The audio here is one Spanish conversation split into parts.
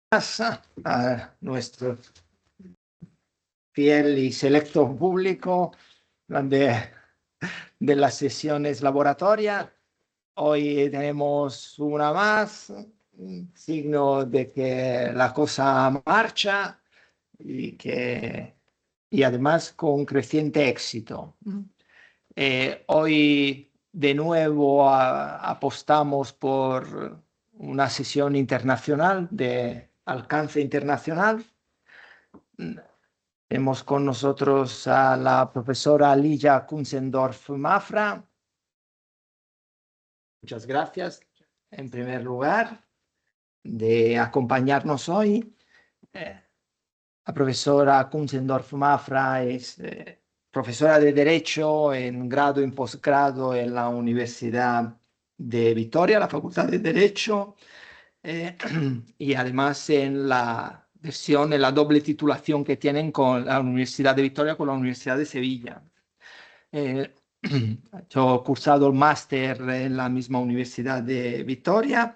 A nuestro fiel y selecto público de las sesiones laboratorias. Hoy tenemos una más, signo de que la cosa marcha y además con creciente éxito. Hoy de nuevo apostamos por una sesión internacional de alcance internacional. Tenemos con nosotros a la profesora Ligia Kunzendorf-Mafra. Muchas gracias, en primer lugar, de acompañarnos hoy. La profesora Kunzendorf-Mafra es profesora de Derecho en grado y posgrado en la Universidad de Vitoria, la Facultad de Derecho, y además en la doble titulación que tienen con la Universidad de Vitoria con la Universidad de Sevilla. Yo he cursado el máster en la misma Universidad de Vitoria.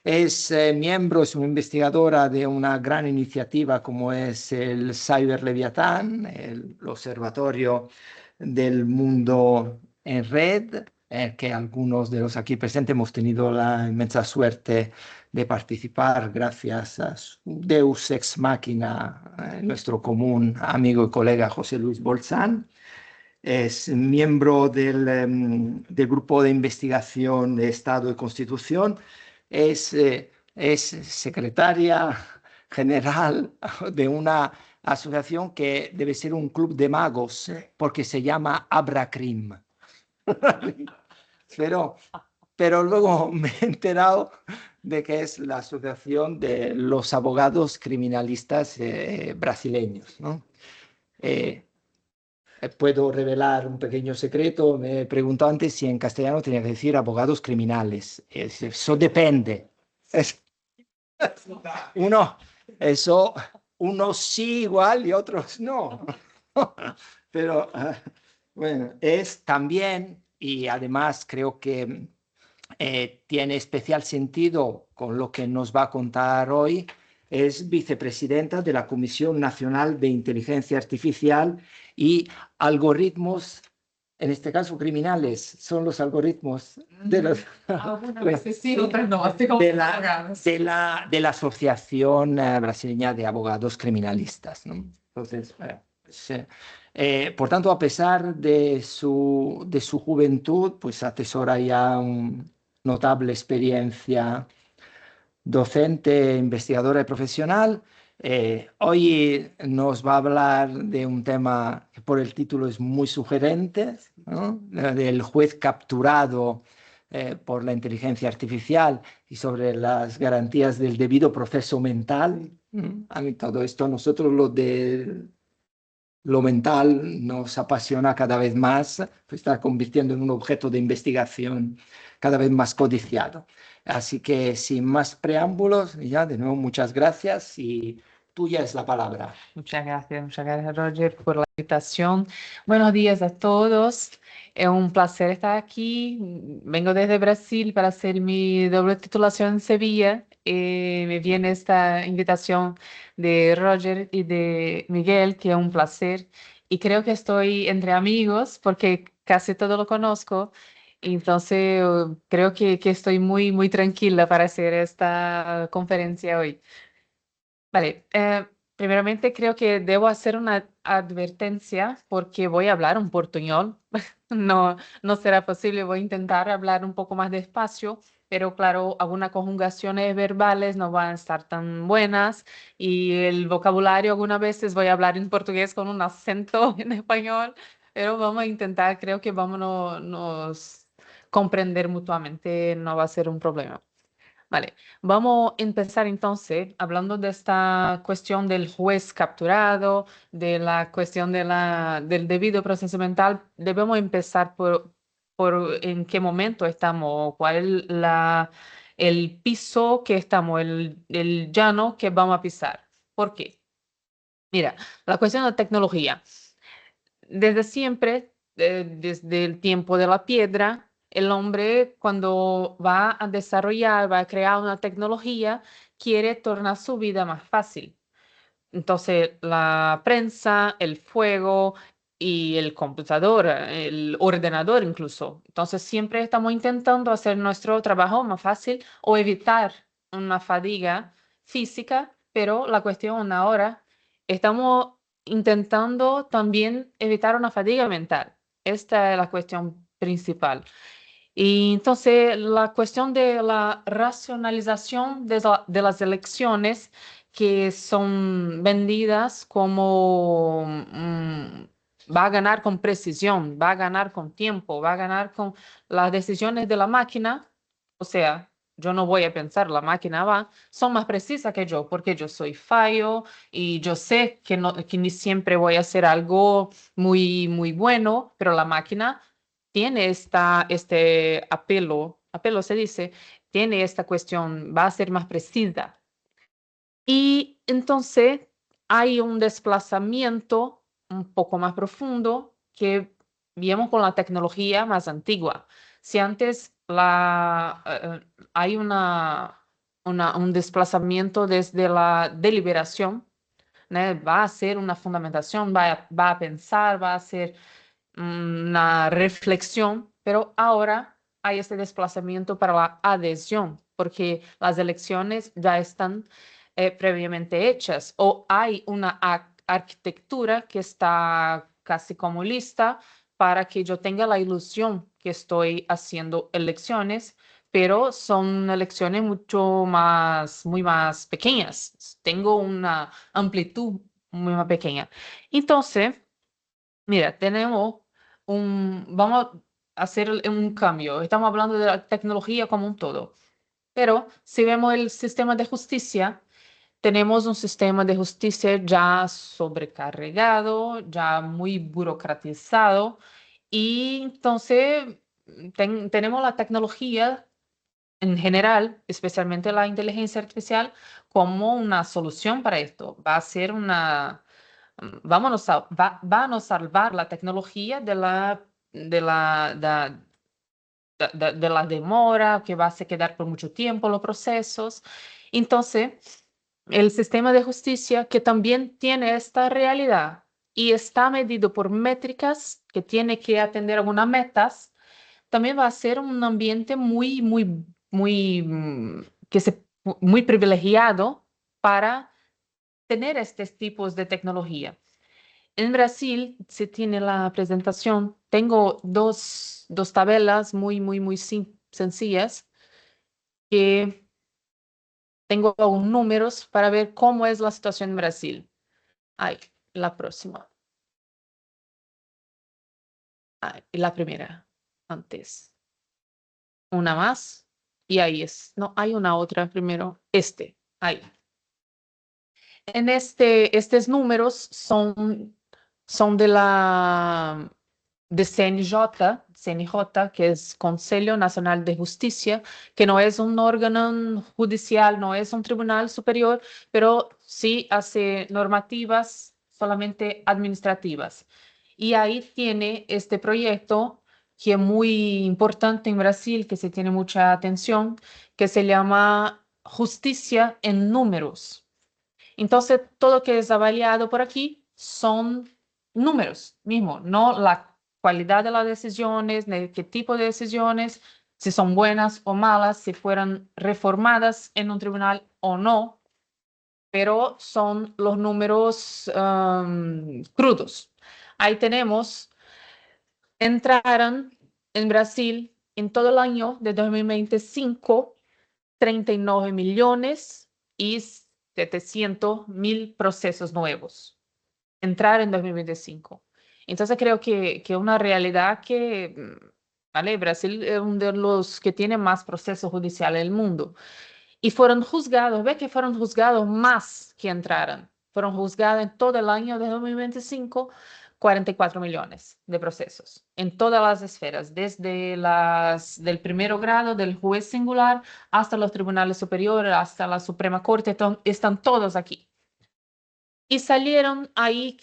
Es una investigadora de una gran iniciativa como es el Cyber Leviatán, el Observatorio del Mundo en Red, que algunos de los aquí presentes hemos tenido la inmensa suerte de participar gracias a su Deus Ex Machina, nuestro común amigo y colega José Luis Bolzán. Es miembro del Grupo de Investigación de Estado y Constitución. Es secretaria general de una asociación que debe ser un club de magos, porque se llama Abracrim. Pero luego me he enterado de que es la Asociación de los Abogados Criminalistas Brasileños, ¿no? Puedo revelar un pequeño secreto. Me he preguntado antes si en castellano tenía que decir abogados criminales. Eso depende. Uno, unos sí igual y otros no. Pero bueno, es también, y además creo que tiene especial sentido con lo que nos va a contar hoy, es vicepresidenta de la Comisión Nacional de Inteligencia Artificial y Algoritmos, en este caso criminales, son los algoritmos de la Asociación Brasileña de Abogados Criminalistas, ¿no? Entonces, por tanto, a pesar de su juventud, pues atesora ya una notable experiencia docente, investigadora y profesional. Hoy nos va a hablar de un tema que por el título es muy sugerente, ¿no? Del juez capturado por la inteligencia artificial y sobre las garantías del debido proceso mental. A mí todo esto, nosotros lo mental nos apasiona cada vez más, se está convirtiendo en un objeto de investigación cada vez más codiciado. Así que sin más preámbulos, ya de nuevo muchas gracias y tuya es la palabra. Muchas gracias Roger por la invitación. Buenos días a todos. Es un placer estar aquí. Vengo desde Brasil para hacer mi doble titulación en Sevilla. Me viene esta invitación de Roger y de Miguel, que es un placer. Y creo que estoy entre amigos porque casi todo lo conozco. Entonces, creo que estoy muy tranquila para hacer esta conferencia hoy. Vale, primeramente creo que debo hacer una advertencia porque voy a hablar un portuñol. No será posible, voy a intentar hablar un poco más despacio, pero claro, algunas conjugaciones verbales no van a estar tan buenas y el vocabulario algunas veces voy a hablar en portugués con un acento en español, pero vamos a intentar, creo que vamos a nos comprender mutuamente, no va a ser un problema. Vale, vamos a empezar entonces hablando de esta cuestión del juez capturado, de la cuestión del debido proceso mental. Debemos empezar por en qué momento estamos, cuál es el piso que estamos, el llano que vamos a pisar. ¿Por qué? Mira, la cuestión de la tecnología. Desde siempre, desde el tiempo de la piedra, el hombre cuando va a desarrollar, va a crear una tecnología, quiere tornar su vida más fácil. Entonces, la prensa, el fuego y el computador, el ordenador incluso. Entonces, siempre estamos intentando hacer nuestro trabajo más fácil o evitar una fatiga física, pero la cuestión ahora, estamos intentando también evitar una fatiga mental. Esta es la cuestión principal. Y entonces la cuestión de la racionalización de las elecciones que son vendidas como va a ganar con precisión, va a ganar con tiempo, va a ganar con las decisiones de la máquina, o sea, yo no voy a pensar, la máquina va, son más precisas que yo, porque yo soy fallo y yo sé que, no, que ni siempre voy a hacer algo muy bueno, pero la máquina tiene este apelo se dice, tiene esta cuestión, va a ser más precisa. Y entonces hay un desplazamiento un poco más profundo que vemos con la tecnología más antigua. Si antes hay un desplazamiento desde la deliberación, ¿no? Va a ser una fundamentación, va a pensar, va a ser una reflexión, pero ahora hay este desplazamiento para la adhesión, porque las elecciones ya están previamente hechas o hay una arquitectura que está casi como lista para que yo tenga la ilusión que estoy haciendo elecciones, pero son elecciones muy más pequeñas. Tengo una amplitud muy más pequeña. Entonces, mira, vamos a hacer un cambio. Estamos hablando de la tecnología como un todo. Pero si vemos el sistema de justicia, tenemos un sistema de justicia ya sobrecargado, ya muy burocratizado. Y entonces tenemos la tecnología en general, especialmente la inteligencia artificial, como una solución para esto. Va a ser va a nos salvar la tecnología de la demora, que va a se quedar por mucho tiempo los procesos. Entonces, el sistema de justicia que también tiene esta realidad y está medido por métricas que tiene que atender algunas metas, también va a ser un ambiente muy privilegiado para tener estos tipos de tecnología. En Brasil se tiene la presentación. Tengo dos tabelas muy sencillas que tengo algunos números para ver cómo es la situación en Brasil. Ay, la próxima. Ay, la primera, antes. Una más. Y ahí es. No, hay una otra primero. Ahí. Estos números son de CNJ, que es Conselho Nacional de Justicia, que no es un órgano judicial, no es un tribunal superior, pero sí hace normativas solamente administrativas. Y ahí tiene este proyecto que es muy importante en Brasil, que se tiene mucha atención, que se llama Justicia en Números. Entonces, todo que es avaliado por aquí son números mismo, no la calidad de las decisiones, de qué tipo de decisiones, si son buenas o malas, si fueran reformadas en un tribunal o no, pero son los números crudos. Ahí tenemos, entraron en Brasil en todo el año de 2025 39 millones y 700.000 procesos nuevos. Entrar en 2025. Entonces creo que una realidad que, ¿vale? Brasil es uno de los que tiene más procesos judiciales del mundo. Y fueron juzgados, ve que fueron juzgados más que entraron. Fueron juzgados en todo el año de 2025 44 millones de procesos en todas las esferas, desde del primero grado del juez singular hasta los tribunales superiores, hasta la Suprema Corte, están todos aquí. Y salieron ahí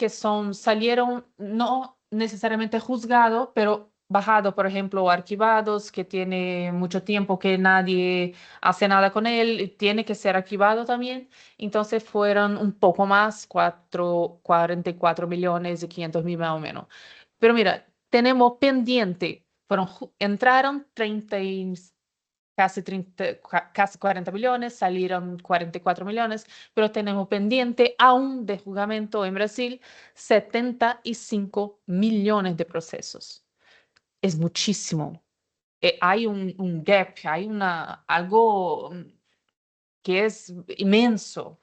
salieron no necesariamente juzgados, pero bajado, por ejemplo, archivados, que tiene mucho tiempo que nadie hace nada con él, y tiene que ser archivado también. Entonces fueron un poco más, 44 millones y 500 mil más o menos. Pero mira, tenemos pendiente, entraron 30 casi 40 millones, salieron 44 millones, pero tenemos pendiente aún de julgamento en Brasil 75 millones de procesos. Es muchísimo. Hay un gap, hay algo que es inmenso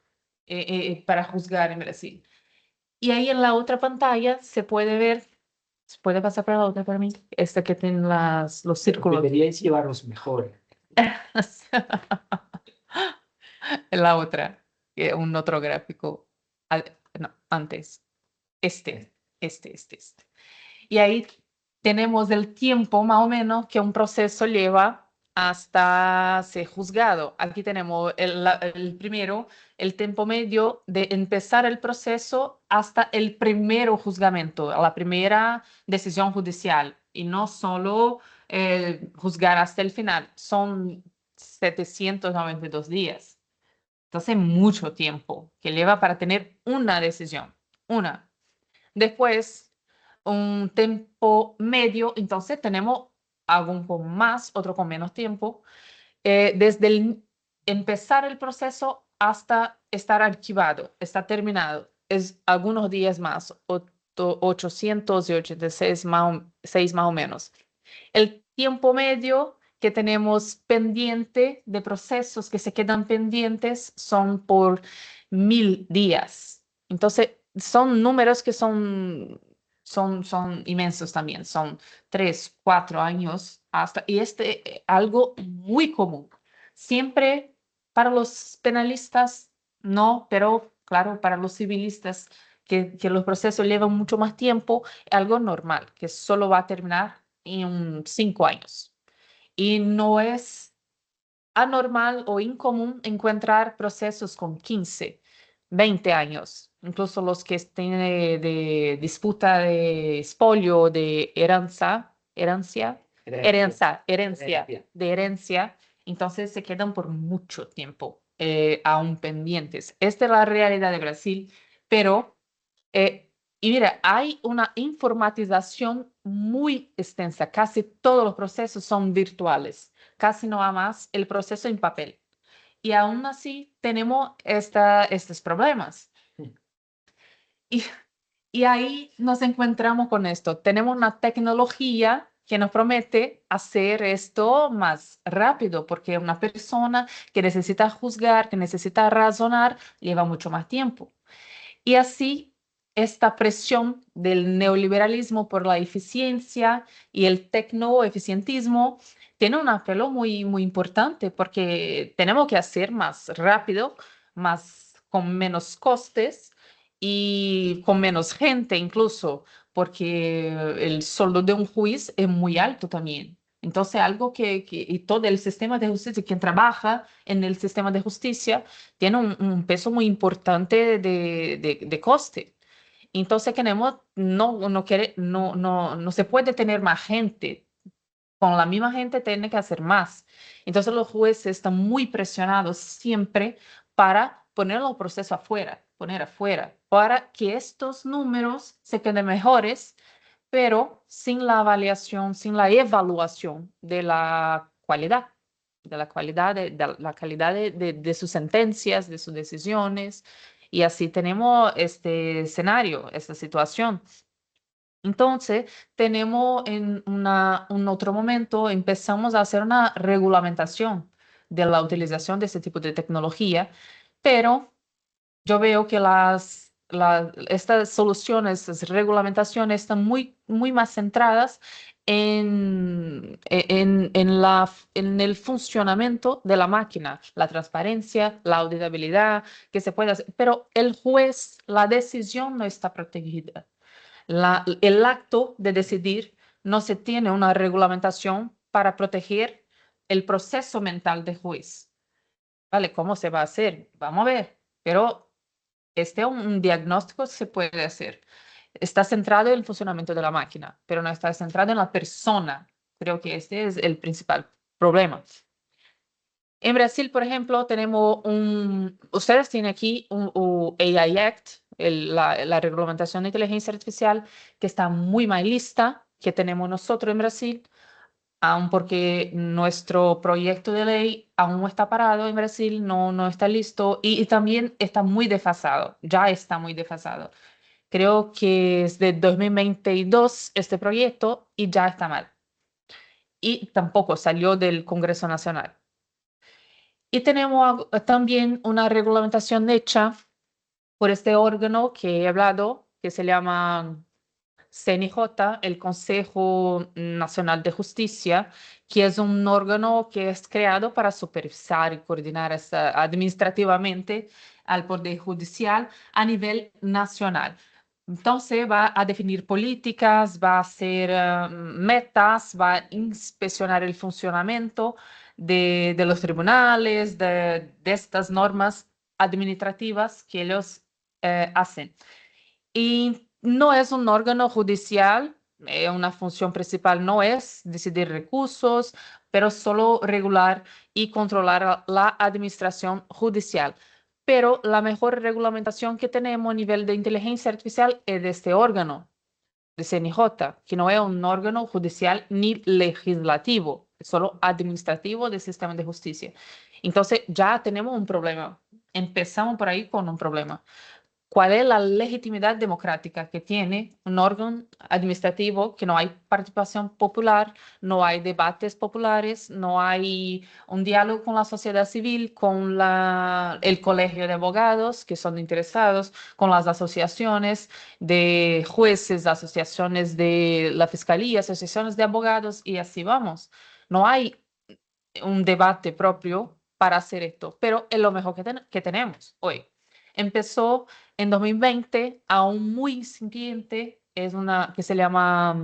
para juzgar en Brasil. Y ahí en la otra pantalla se puede ver, se puede pasar para la otra para mí, esta que tiene los círculos. Deberíais llevaros mejor. La otra, un otro gráfico, no, antes, este. Y ahí tenemos el tiempo más o menos que un proceso lleva hasta ser juzgado. Aquí tenemos el primero, el tiempo medio de empezar el proceso hasta el primer juzgamento, la primera decisión judicial. Y no solo juzgar hasta el final, son 792 días. Entonces, mucho tiempo que lleva para tener una decisión, una. Después, un tiempo medio, entonces tenemos algún con más, otro con menos tiempo, desde empezar el proceso hasta estar archivado, está terminado, es algunos días más, 886 más o menos. El tiempo medio que tenemos pendiente de procesos que se quedan pendientes son por 1000 días. Entonces, son números que son inmensos también, son 3, 4 años hasta, y algo muy común. Siempre para los penalistas, no, pero claro, para los civilistas, que los procesos llevan mucho más tiempo, algo normal, que solo va a terminar en 5 años. Y no es anormal o incomún encontrar procesos con 15, 20 años, incluso los que tienen de disputa de espolio, de herencia, entonces se quedan por mucho tiempo aún pendientes. Esta es la realidad de Brasil, pero y mira, hay una informatización muy extensa. Casi todos los procesos son virtuales. Casi no hay más el proceso en papel. Y aún así tenemos estos problemas. Y, y ahí nos encontramos con esto. Tenemos una tecnología que nos promete hacer esto más rápido, porque una persona que necesita juzgar, que necesita razonar, lleva mucho más tiempo. Y así, esta presión del neoliberalismo por la eficiencia y el tecnoeficientismo tiene un apelo muy, muy importante porque tenemos que hacer más rápido, más con menos costes y con menos gente incluso, porque el sueldo de un juez es muy alto también. Entonces, algo y todo el sistema de justicia, quien trabaja en el sistema de justicia, tiene un peso muy importante de coste. Entonces queremos, no se puede tener más gente. Con la misma gente tiene que hacer más. Entonces los jueces están muy presionados siempre para poner el proceso poner afuera, para que estos números se queden mejores, pero sin la avaliación, sin la evaluación de la calidad la calidad de sus sentencias, de sus decisiones. Y así tenemos este escenario, esta situación. Entonces, tenemos en un otro momento, empezamos a hacer una regulamentación de la utilización de este tipo de tecnología, pero yo veo que estas soluciones, estas regulamentaciones están muy, muy más centradas en el funcionamiento de la máquina, la transparencia, la auditabilidad que se puede hacer, pero el juez, la decisión no está protegida. El acto de decidir no se tiene una regulamentación para proteger el proceso mental del juez. ¿Vale? ¿Cómo se va a hacer? Vamos a ver, pero este es un diagnóstico que se puede hacer. está centrado en el funcionamiento de la máquina, pero no está centrado en la persona. Creo que este es el principal problema. En Brasil, por ejemplo, tenemos ustedes tienen aquí un AI Act, la reglamentación de inteligencia artificial, que está muy más lista que tenemos nosotros en Brasil, aun porque nuestro proyecto de ley aún no está parado en Brasil, no está listo y también está muy desfasado, ya está muy desfasado. Creo que es de 2022 este proyecto y ya está mal. Y tampoco salió del Congreso Nacional. Y tenemos también una regulamentación hecha por este órgano que he hablado, que se llama CNJ, el Consejo Nacional de Justicia, que es un órgano que es creado para supervisar y coordinar administrativamente al Poder Judicial a nivel nacional. Entonces va a definir políticas, va a hacer metas, va a inspeccionar el funcionamiento de los tribunales, de estas normas administrativas que ellos hacen. Y no es un órgano judicial, una función principal no es decidir recursos, pero solo regular y controlar la administración judicial. Pero la mejor regulamentación que tenemos a nivel de inteligencia artificial es de este órgano, de CNJ, que no es un órgano judicial ni legislativo, es solo administrativo del sistema de justicia. Entonces ya tenemos un problema. Empezamos por ahí con un problema. ¿Cuál es la legitimidad democrática que tiene un órgano administrativo que no hay participación popular, no hay debates populares, no hay un diálogo con la sociedad civil, con el colegio de abogados que son interesados, con las asociaciones de jueces, asociaciones de la fiscalía, asociaciones de abogados y así vamos? No hay un debate propio para hacer esto, pero es lo mejor que tenemos hoy. Empezó en 2020, aún muy incipiente, es una que se llama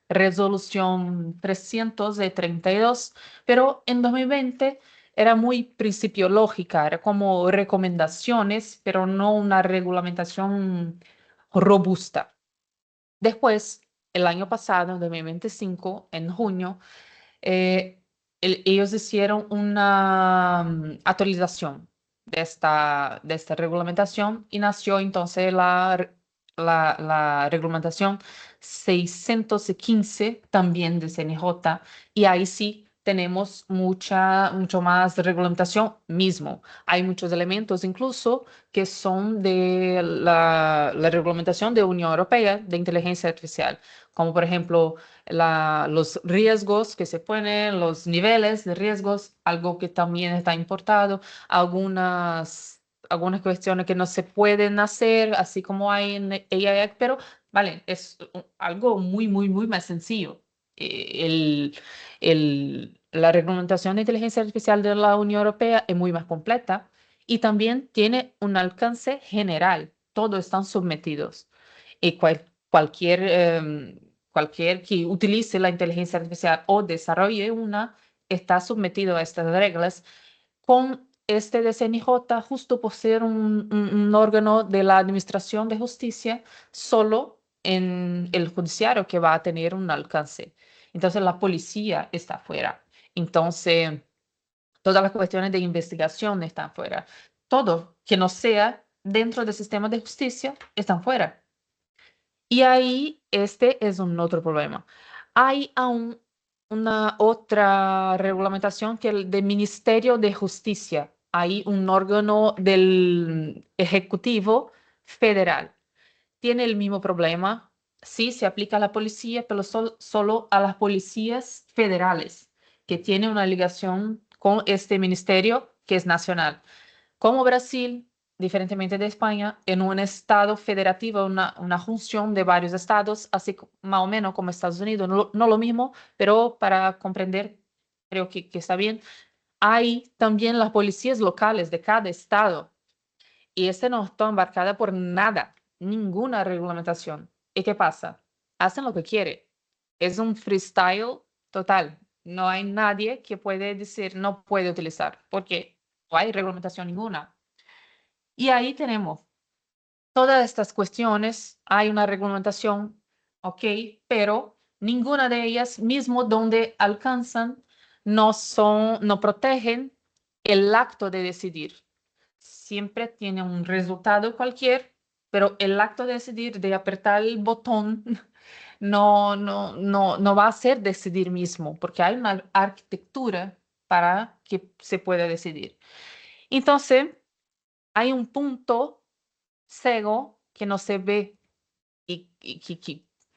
Resolución 300 de 32, pero en 2020 era muy principiológica, era como recomendaciones, pero no una regulamentación robusta. Después, el año pasado, en 2025, en junio, eh, ellos hicieron una actualización de esta regulamentación y nació entonces la regulamentación 615 también de CNJ y ahí sí tenemos mucho más regulamentación mismo. Hay muchos elementos incluso que son de la regulamentación de Unión Europea de inteligencia artificial, como por ejemplo los riesgos que se ponen, los niveles de riesgos, algo que también está importado, algunas cuestiones que no se pueden hacer, así como hay en AI, pero vale, es algo muy, muy, muy más sencillo. La reglamentación de inteligencia artificial de la Unión Europea es muy más completa y también tiene un alcance general. Todos están sometidos. Y cualquier que utilice la inteligencia artificial o desarrolle una está sometido a estas reglas con este DCNJ justo por ser un órgano de la Administración de Justicia solo en el judiciario que va a tener un alcance. Entonces la policía está fuera. Entonces todas las cuestiones de investigación están fuera. Todo que no sea dentro del sistema de justicia están fuera. Y ahí este es un otro problema. Hay aún una otra regulamentación que es el del Ministerio de Justicia. Hay un órgano del Ejecutivo Federal. Tiene el mismo problema. Sí, se aplica a la policía, pero solo a las policías federales, que tiene una ligación con este ministerio que es nacional. Como Brasil, diferentemente de España, en un estado federativo, una función de varios estados, así más o menos como Estados Unidos, no lo mismo, pero para comprender, creo que está bien. Hay también las policías locales de cada estado y este no está embarcada por nada, ninguna reglamentación. ¿Y qué pasa? Hacen lo que quiere. Es un freestyle total. No hay nadie que puede decir no puede utilizar porque no hay reglamentación ninguna. Y ahí tenemos todas estas cuestiones hay una reglamentación, ok, pero ninguna de ellas, mismo donde alcanzan, no protegen el acto de decidir. Siempre tiene un resultado cualquier, pero el acto de decidir, de apretar el botón, no va a ser decidir mismo, porque hay una arquitectura para que se pueda decidir. Entonces, hay un punto ciego que no se ve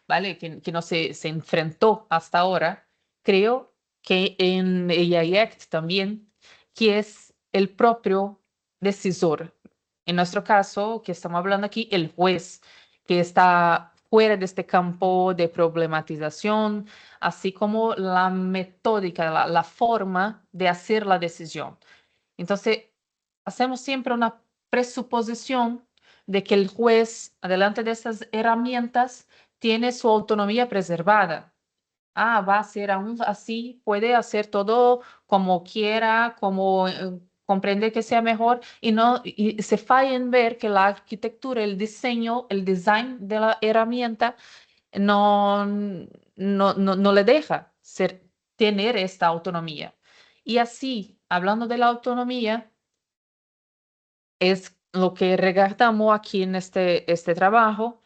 ¿vale? Que no se enfrentó hasta ahora, creo que en AI Act también, que es el propio decisor. En nuestro caso, que estamos hablando aquí, el juez, que está fuera de este campo de problematización, así como la metódica, la forma de hacer la decisión. Entonces, hacemos siempre una presuposición de que el juez, adelante de esas herramientas, tiene su autonomía preservada. Ah, va a ser aún así, puede hacer todo como quiera, como comprende que sea mejor y no y se falla en ver que la arquitectura, el diseño, el design de la herramienta no, no le deja tener esta autonomía. Y así, hablando de la autonomía, es lo que rescatamos aquí en este trabajo,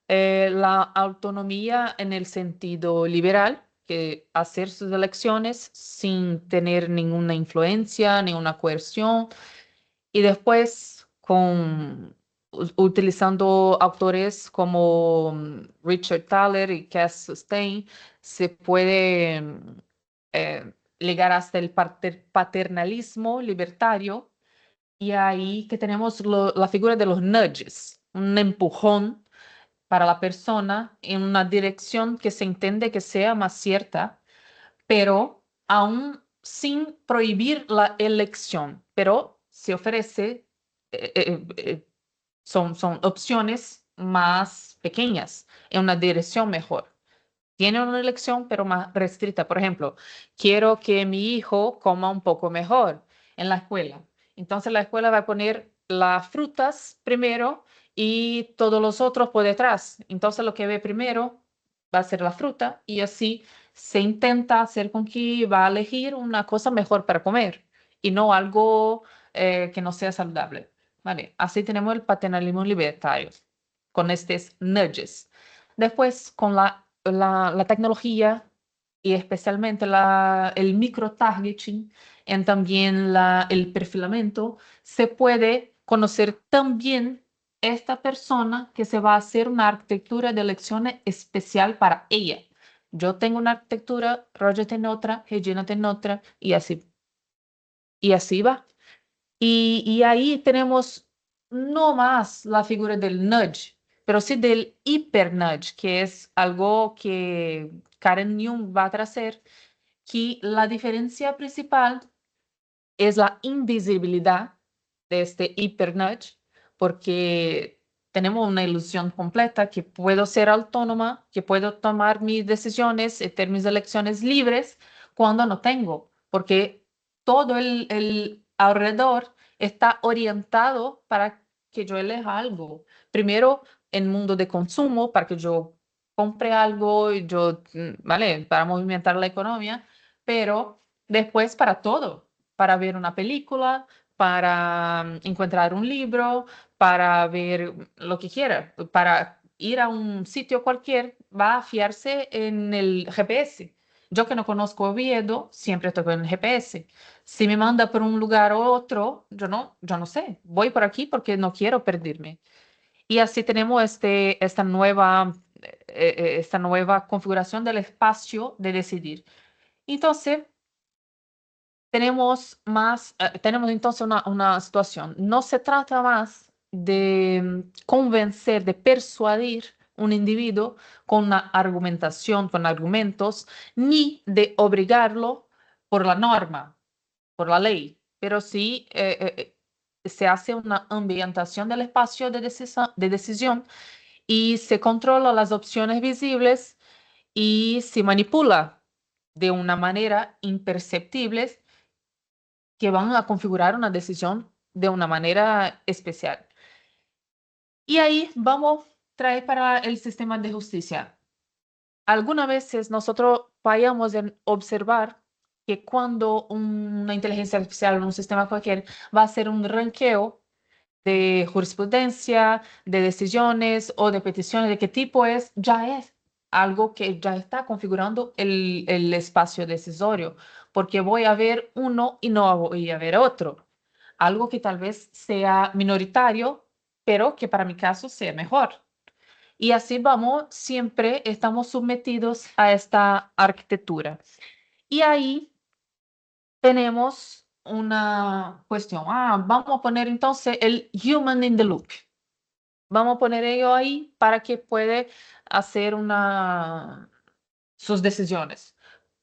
la autonomía en el sentido liberal, que hacer sus elecciones sin tener ninguna influencia, ninguna coerción, y después utilizando autores como Richard Thaler y Cass Sustein, se puede llegar hasta el paternalismo libertario y ahí que tenemos la figura de los nudges, un empujón para la persona en una dirección que se entiende que sea más cierta, pero aún sin prohibir la elección, pero se ofrece, son opciones más pequeñas en una dirección mejor. Tiene una elección, pero más restricta. Por ejemplo, quiero que mi hijo coma un poco mejor en la escuela. Entonces la escuela va a poner las frutas primero y todos los otros por detrás. Entonces lo que ve primero va a ser la fruta y así se intenta hacer con que va a elegir una cosa mejor para comer y no algo que no sea saludable. Vale, así tenemos el paternalismo libertario con estos nudges. Después, con la tecnología y especialmente el micro-targeting y también el perfilamiento, se puede conocer también esta persona que se va a hacer una arquitectura de elecciones especial para ella. Yo tengo una arquitectura, Roger tiene otra, Regina tiene otra, y así va. Y ahí tenemos no más la figura del nudge, pero sí del hiper nudge, que es algo que Karen Jung va a traer, que la diferencia principal es la invisibilidad de este hiper nudge, porque tenemos una ilusión completa que puedo ser autónoma, que puedo tomar mis decisiones y tener mis elecciones libres cuando no tengo, porque todo el alrededor está orientado para que yo elija algo. Primero, en mundo de consumo, para que yo compre algo, y yo, ¿vale? Para movimentar la economía, pero después para todo para ver una película, para encontrar un libro, para ver lo que quiera, para ir a un sitio cualquier, va a fiarse en el GPS. Yo que no conozco Oviedo, siempre estoy con el GPS. Si me manda por un lugar u otro, yo no sé. Voy por aquí porque no quiero perderme. Y así tenemos esta nueva configuración del espacio de decidir. Entonces, tenemos entonces una situación. No se trata más de convencer, de persuadir un individuo con una argumentación, con argumentos, ni de obligarlo por la norma, por la ley, pero sí se hace una ambientación del espacio de decisión y se controla las opciones visibles y se manipula de una manera imperceptible que van a configurar una decisión de una manera especial. Y ahí vamos a traer para el sistema de justicia. Algunas veces nosotros fallamos en observar que cuando una inteligencia artificial o un sistema cualquier va a hacer un ranqueo de jurisprudencia, de decisiones o de peticiones, de qué tipo es, ya es algo que ya está configurando el espacio decisorio, porque voy a ver uno y no voy a ver otro. Algo que tal vez sea minoritario, pero que para mi caso sea mejor. Y así vamos, siempre estamos sometidos a esta arquitectura. Y ahí tenemos una cuestión. Vamos a poner entonces el human in the loop. Vamos a poner ello ahí para que pueda hacer sus decisiones.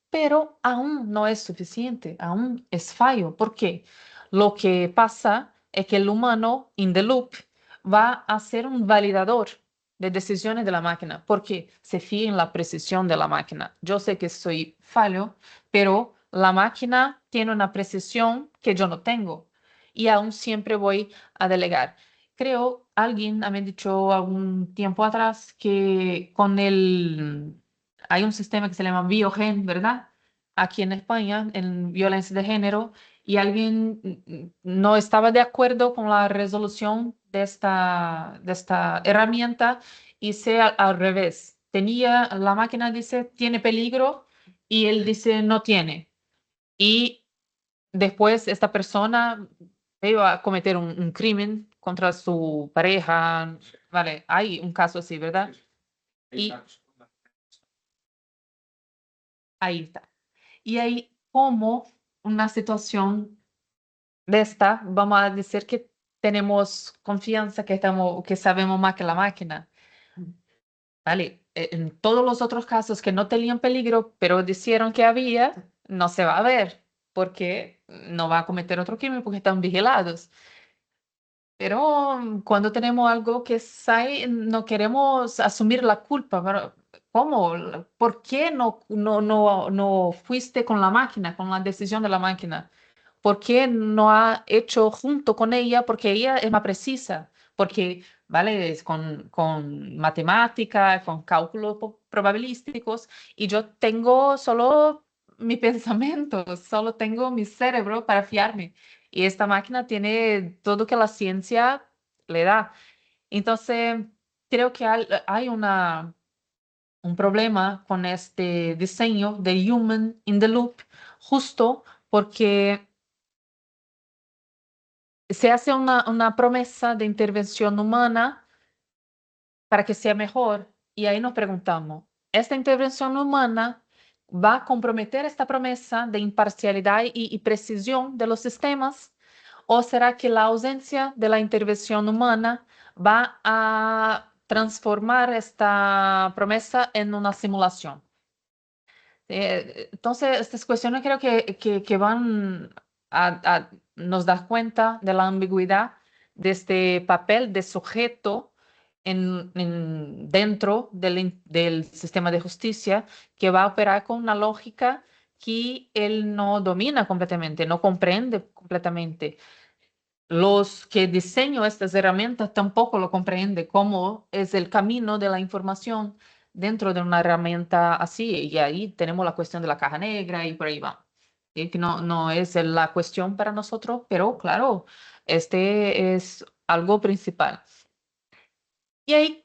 Pero aún no es suficiente, aún es fallo. ¿Por qué? Lo que pasa es que el humano in the loop va a ser un validador de decisiones de la máquina, porque se fía en la precisión de la máquina. Yo sé que soy fallo, pero la máquina tiene una precisión que yo no tengo y aún siempre voy a delegar. Creo, alguien me ha dicho algún tiempo atrás que hay un sistema que se llama Biogen, ¿verdad? Aquí en España, en violencia de género, y alguien no estaba de acuerdo con la resolución de esta herramienta, hice al revés. La máquina dice, tiene peligro, y él dice, no tiene. Y después esta persona iba a cometer un crimen contra su pareja. Vale, hay un caso así, ¿verdad? Y ahí está. Y ahí, como una situación de esta, vamos a decir que tenemos confianza que sabemos más que la máquina. Vale, en todos los otros casos que no tenían peligro, pero dijeron que había, no se va a ver, porque no va a cometer otro crimen porque están vigilados. Pero cuando tenemos algo que sai, no queremos asumir la culpa. ¿Cómo? ¿Por qué no fuiste con la máquina, con la decisión de la máquina? ¿Por qué no ha hecho junto con ella? Porque ella es más precisa. Porque, ¿vale? Es con matemática, con cálculos probabilísticos, y yo tengo solo mi pensamiento, solo tengo mi cerebro para fiarme. Y esta máquina tiene todo que la ciencia le da. Entonces, creo que hay un problema con este diseño de Human in the Loop, justo porque se hace una promesa de intervención humana para que sea mejor. Y ahí nos preguntamos, ¿esta intervención humana va a comprometer esta promesa de imparcialidad y precisión de los sistemas? ¿O será que la ausencia de la intervención humana va a transformar esta promesa en una simulación? Entonces, estas cuestiones creo que van a nos dar cuenta de la ambigüedad de este papel de sujeto dentro del sistema de justicia, que va a operar con una lógica que él no domina completamente, no comprende completamente. Los que diseñan estas herramientas tampoco lo comprenden cómo es el camino de la información dentro de una herramienta así. Y ahí tenemos la cuestión de la caja negra y por ahí va. Que no es la cuestión para nosotros, pero claro, este es algo principal. Y ahí,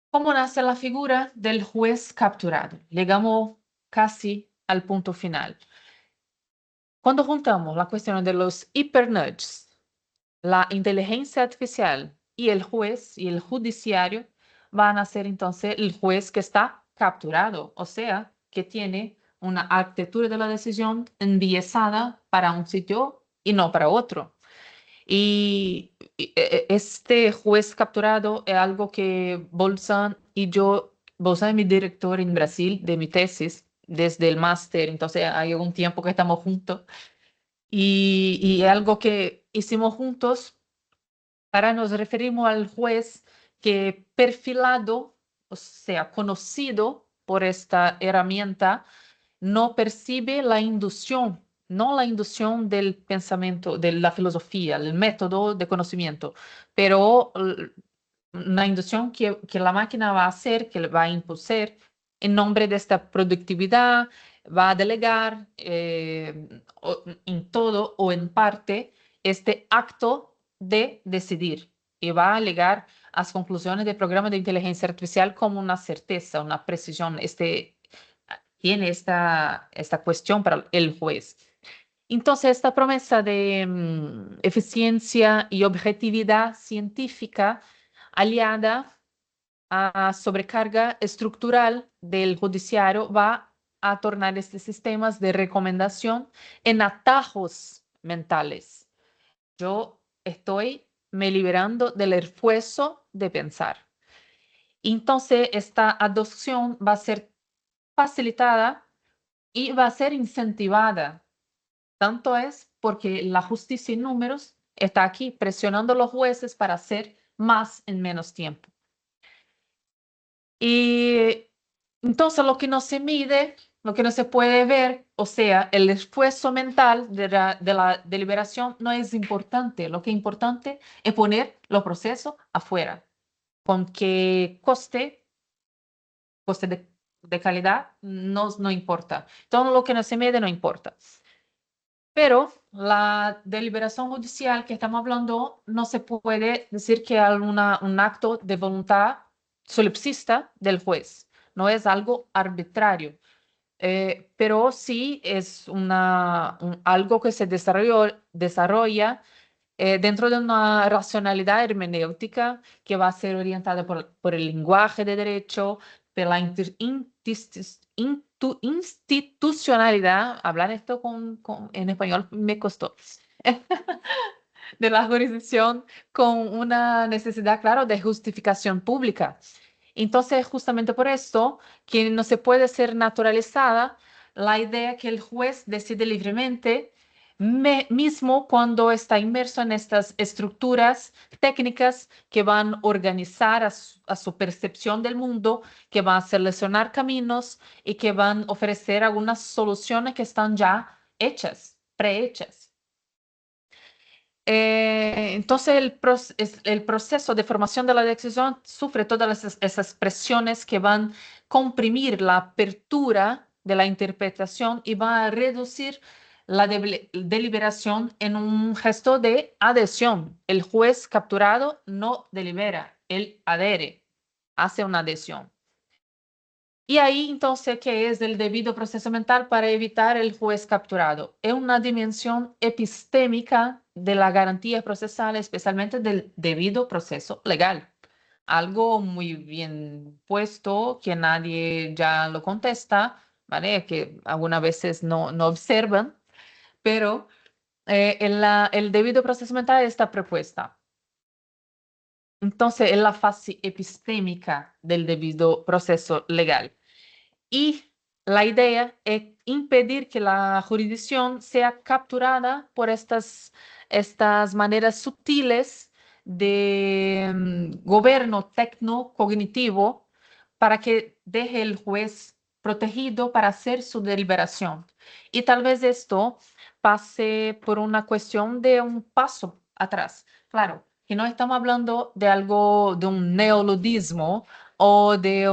¿cómo nace la figura del juez capturado? Llegamos casi al punto final. Cuando juntamos la cuestión de los hypernudges, la inteligencia artificial y el juez y el judiciario, van a ser entonces el juez que está capturado, o sea, que tiene una arquitectura de la decisión enviesada para un sitio y no para otro. Y este juez capturado es algo que Bolsa es mi director en Brasil de mi tesis desde el máster, entonces hay un tiempo que estamos juntos, y es algo que hicimos juntos para nos referimos al juez que perfilado, o sea, conocido por esta herramienta, no percibe la inducción, no la inducción del pensamiento, de la filosofía, el método de conocimiento, pero una inducción que la máquina va a hacer, que va a impulsar en nombre de esta productividad, va a delegar en todo o en parte este acto de decidir y va a alegar las conclusiones del programa de inteligencia artificial como una certeza, una precisión. Tiene esta cuestión para el juez. Entonces, esta promesa de eficiencia y objetividad científica aliada a sobrecarga estructural del judiciario va a tornar estos sistemas de recomendación en atajos mentales. Yo estoy me liberando del esfuerzo de pensar. Entonces, esta adopción va a ser facilitada y va a ser incentivada. Tanto es porque la justicia en números está aquí presionando a los jueces para hacer más en menos tiempo. Y entonces lo que no se mide, lo que no se puede ver, o sea, el esfuerzo mental de la deliberación no es importante. Lo que es importante es poner los procesos afuera. Con qué coste de calidad, no importa. Todo lo que no se mide no importa. Pero la deliberación judicial que estamos hablando no se puede decir que es un acto de voluntad solipsista del juez, no es algo arbitrario, pero sí es algo que se desarrolla dentro de una racionalidad hermenéutica que va a ser orientada por el lenguaje de derecho, por la institucionalidad, hablar esto en español me costó, de la jurisdicción con una necesidad, claro, de justificación pública. Entonces, justamente por esto, que no se puede ser naturalizada la idea que el juez decide libremente, mismo cuando está inmerso en estas estructuras técnicas que van a organizar a su percepción del mundo, que van a seleccionar caminos y que van a ofrecer algunas soluciones que están ya hechas, prehechas. Entonces, el proceso de formación de la decisión sufre todas esas presiones que van a comprimir la apertura de la interpretación y va a reducir la deliberación en un gesto de adhesión. El juez capturado no delibera, él adhiere, hace una adhesión. Y ahí entonces, ¿qué es el debido proceso mental para evitar el juez capturado? Es una dimensión epistémica de la garantía procesal, especialmente del debido proceso legal. Algo muy bien puesto que nadie ya lo contesta, ¿vale? Que algunas veces no observan, pero el debido proceso mental está propuesta. Entonces, es la fase epistémica del debido proceso legal. Y la idea es impedir que la jurisdicción sea capturada por estas maneras sutiles de gobierno tecno-cognitivo para que deje el juez protegido para hacer su deliberación. Y tal vez esto pase por una cuestión de un paso atrás. Claro, que no estamos hablando de algo, de un neoludismo o de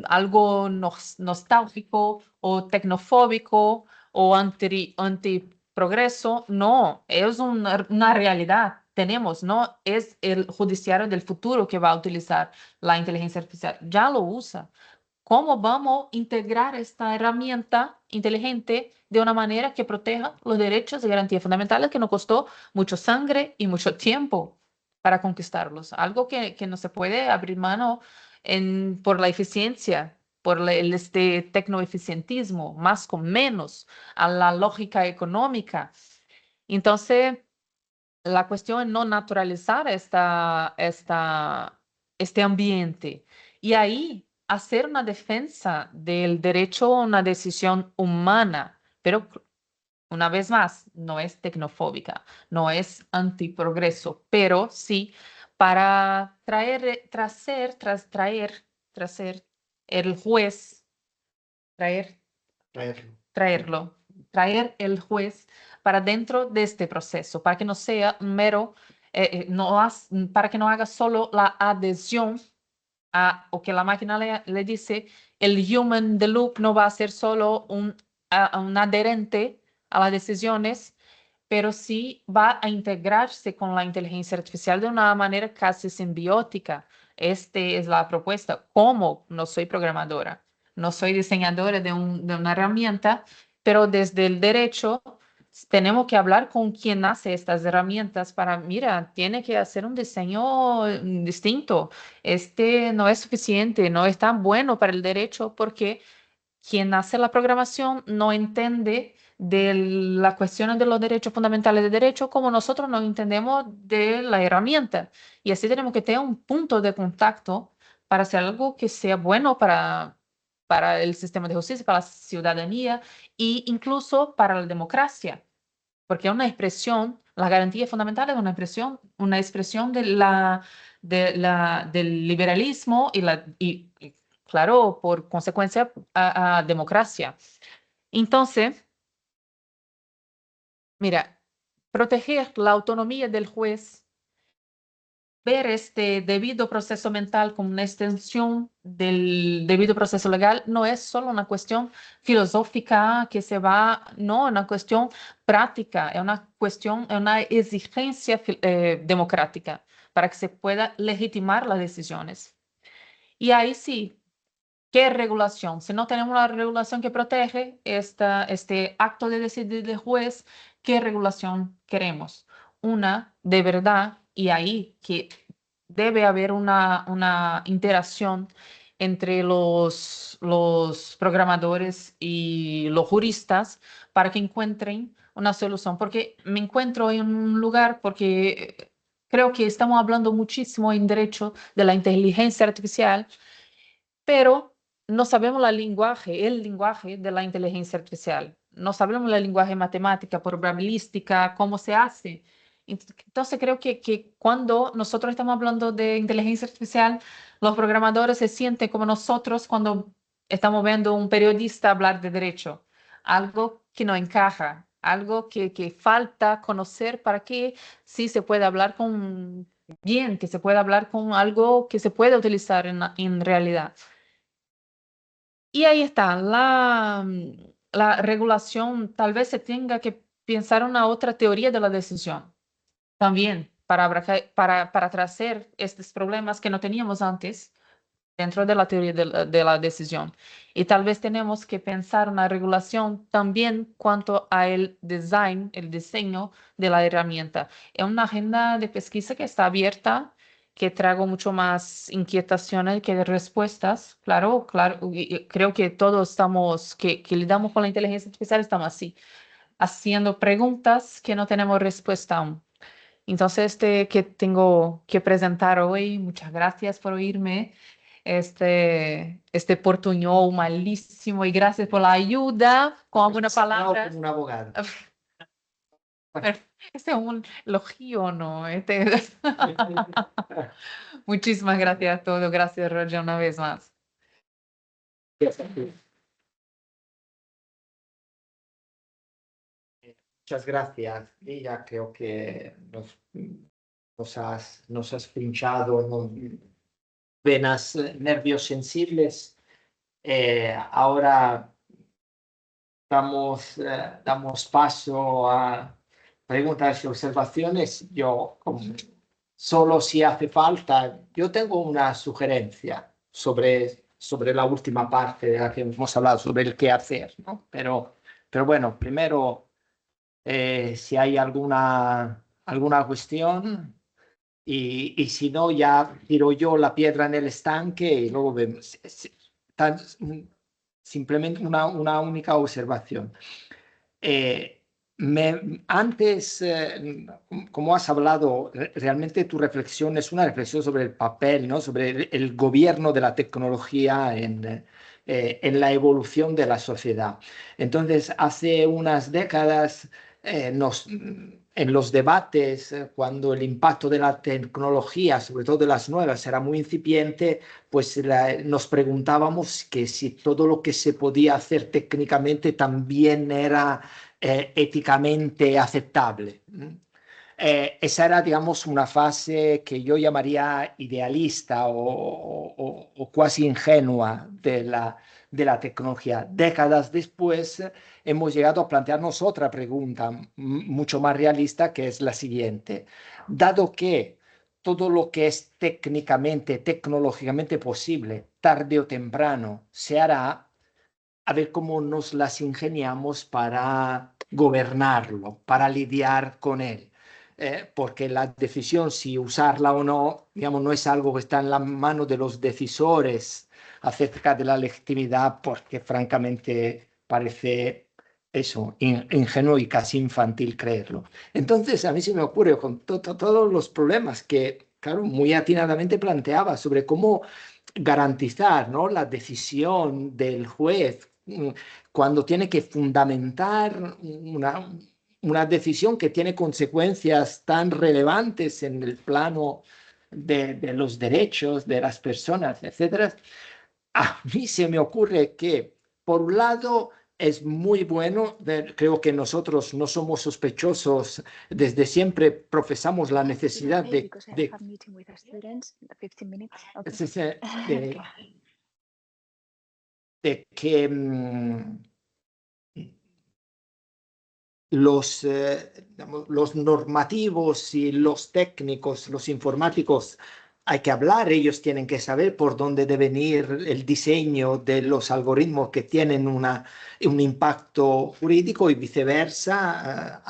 algo nostálgico o tecnofóbico o antiprogreso. No, es una realidad. Tenemos, ¿no? Es el judiciario del futuro que va a utilizar la inteligencia artificial. Ya lo usa. ¿Cómo vamos a integrar esta herramienta inteligente de una manera que proteja los derechos y garantías fundamentales que nos costó mucho sangre y mucho tiempo para conquistarlos? Algo que no se puede abrir mano por la eficiencia, por este tecnoeficientismo, más con menos, a la lógica económica. Entonces, la cuestión es no naturalizar este ambiente y ahí hacer una defensa del derecho a una decisión humana, pero una vez más, no es tecnofóbica, no es antiprogreso, pero sí para traer el juez, traer Traerlo. traer el juez para dentro de este proceso, para que no sea un mero para que no haga solo la adhesión a o que la máquina le dice, el human the loop no va a ser solo un adherente a las decisiones, pero sí va a integrarse con la inteligencia artificial de una manera casi simbiótica. Esta es la propuesta. Como no soy programadora, no soy diseñadora de una herramienta, pero desde el derecho tenemos que hablar con quien hace estas herramientas para, mira, tiene que hacer un diseño distinto. Este no es suficiente, no es tan bueno para el derecho porque quien hace la programación no entiende de la cuestión de los derechos fundamentales de derecho como nosotros no entendemos de la herramienta. Y así tenemos que tener un punto de contacto para hacer algo que sea bueno para el sistema de justicia, para la ciudadanía e incluso para la democracia, porque es una expresión, la garantía fundamental es una expresión del liberalismo y, claro, por consecuencia, a democracia. Entonces, mira, proteger la autonomía del juez, ver este debido proceso mental como una extensión del debido proceso legal, no es solo una cuestión filosófica que se va, no, una cuestión práctica, es una cuestión, es una exigencia democrática para que se pueda legitimar las decisiones. Y ahí sí, ¿qué regulación? Si no tenemos una regulación que protege este acto de decidir del juez, ¿qué regulación queremos? Una de verdad, y ahí que debe haber una interacción entre los programadores y los juristas para que encuentren una solución. Porque me encuentro en un lugar porque creo que estamos hablando muchísimo en derecho de la inteligencia artificial, pero no sabemos el lenguaje de la inteligencia artificial. No sabemos el lenguaje matemática, probabilística, cómo se hace. Entonces creo que cuando nosotros estamos hablando de inteligencia artificial, los programadores se sienten como nosotros cuando estamos viendo un periodista hablar de derecho. Algo que no encaja, algo que falta conocer para que sí se pueda hablar bien, que se pueda hablar con algo que se pueda utilizar en realidad. Y ahí está, la regulación, tal vez se tenga que pensar una otra teoría de la decisión también para traer estos problemas que no teníamos antes dentro de la teoría de la decisión. Y tal vez tenemos que pensar una regulación también cuanto a el design, el diseño de la herramienta. Es una agenda de pesquisa que está abierta, que traigo mucho más inquietaciones que respuestas. Claro, claro, y creo que todos estamos, que lidamos con la inteligencia artificial, estamos así, haciendo preguntas que no tenemos respuesta aún. Entonces, que tengo que presentar hoy, muchas gracias por oírme, este portuñol malísimo y gracias por la ayuda con algunas No, palabras. como un abogado. Pero este es un elogio, ¿no? Muchísimas gracias a todos. Gracias, Roger, una vez más. Muchas gracias. Y ya creo que nos has pinchado venas, nervios sensibles. Ahora damos paso a preguntas y observaciones. Solo si hace falta, yo tengo una sugerencia sobre la última parte de la que hemos hablado, sobre el qué hacer, ¿no? Pero bueno, primero, si hay alguna cuestión. Y si no, ya tiro yo la piedra en el estanque y luego vemos. Simplemente una única observación. Eh, Antes, como has hablado, realmente tu reflexión es una reflexión sobre el papel, ¿no? Sobre el gobierno de la tecnología en la evolución de la sociedad. Entonces, hace unas décadas, en los debates, cuando el impacto de la tecnología, sobre todo de las nuevas, era muy incipiente, pues nos preguntábamos que si todo lo que se podía hacer técnicamente también era éticamente aceptable. esa era, digamos, una fase que yo llamaría idealista o casi ingenua de la tecnología. Décadas después hemos llegado a plantearnos otra pregunta mucho más realista, que es la siguiente. Dado que todo lo que es técnicamente, tecnológicamente posible, tarde o temprano, se hará, a ver cómo nos las ingeniamos para gobernarlo, para lidiar con él. Porque la decisión si usarla o no, digamos, no es algo que está en la mano de los decisores acerca de la legitimidad, porque francamente parece eso, ingenuo y casi infantil creerlo. Entonces, a mí se me ocurre con todos los problemas que, claro, muy atinadamente planteaba sobre cómo garantizar, ¿no?, la decisión del juez cuando tiene que fundamentar una decisión que tiene consecuencias tan relevantes en el plano de los derechos de las personas, etcétera. A mí se me ocurre que, por un lado, es muy bueno, creo que nosotros no somos sospechosos, desde siempre profesamos la necesidad de que los normativos y los técnicos, los informáticos, hay que hablar, ellos tienen que saber por dónde debe ir el diseño de los algoritmos que tienen un impacto jurídico y viceversa.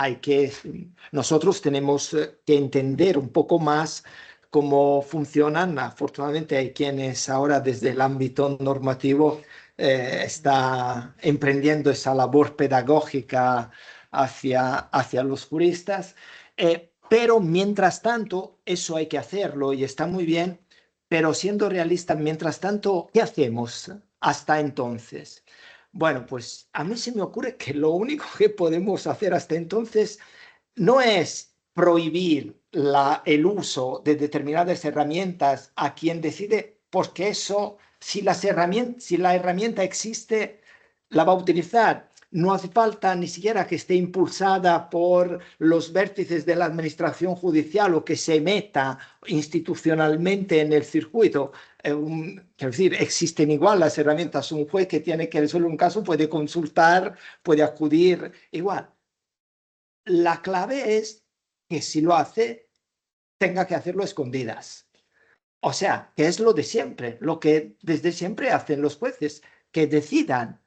Nosotros tenemos que entender un poco más cómo funcionan. Afortunadamente hay quienes ahora desde el ámbito normativo está emprendiendo esa labor pedagógica hacia los juristas, pero mientras tanto, eso hay que hacerlo y está muy bien, pero siendo realistas, mientras tanto, ¿qué hacemos hasta entonces? Bueno, pues a mí se me ocurre que lo único que podemos hacer hasta entonces no es prohibir el uso de determinadas herramientas a quien decide, porque eso, si la herramienta existe, la va a utilizar. No hace falta ni siquiera que esté impulsada por los vértices de la administración judicial o que se meta institucionalmente en el circuito. Quiero decir, existen igual las herramientas. Un juez que tiene que resolver un caso puede consultar, puede acudir igual. La clave es que si lo hace, tenga que hacerlo a escondidas. O sea, que es lo de siempre, lo que desde siempre hacen los jueces, que decidan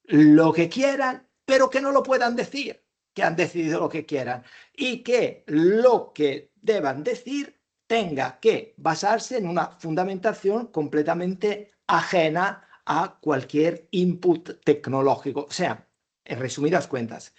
lo que quieran, pero que no lo puedan decir, que han decidido lo que quieran, y que lo que deban decir tenga que basarse en una fundamentación completamente ajena a cualquier input tecnológico. O sea, en resumidas cuentas,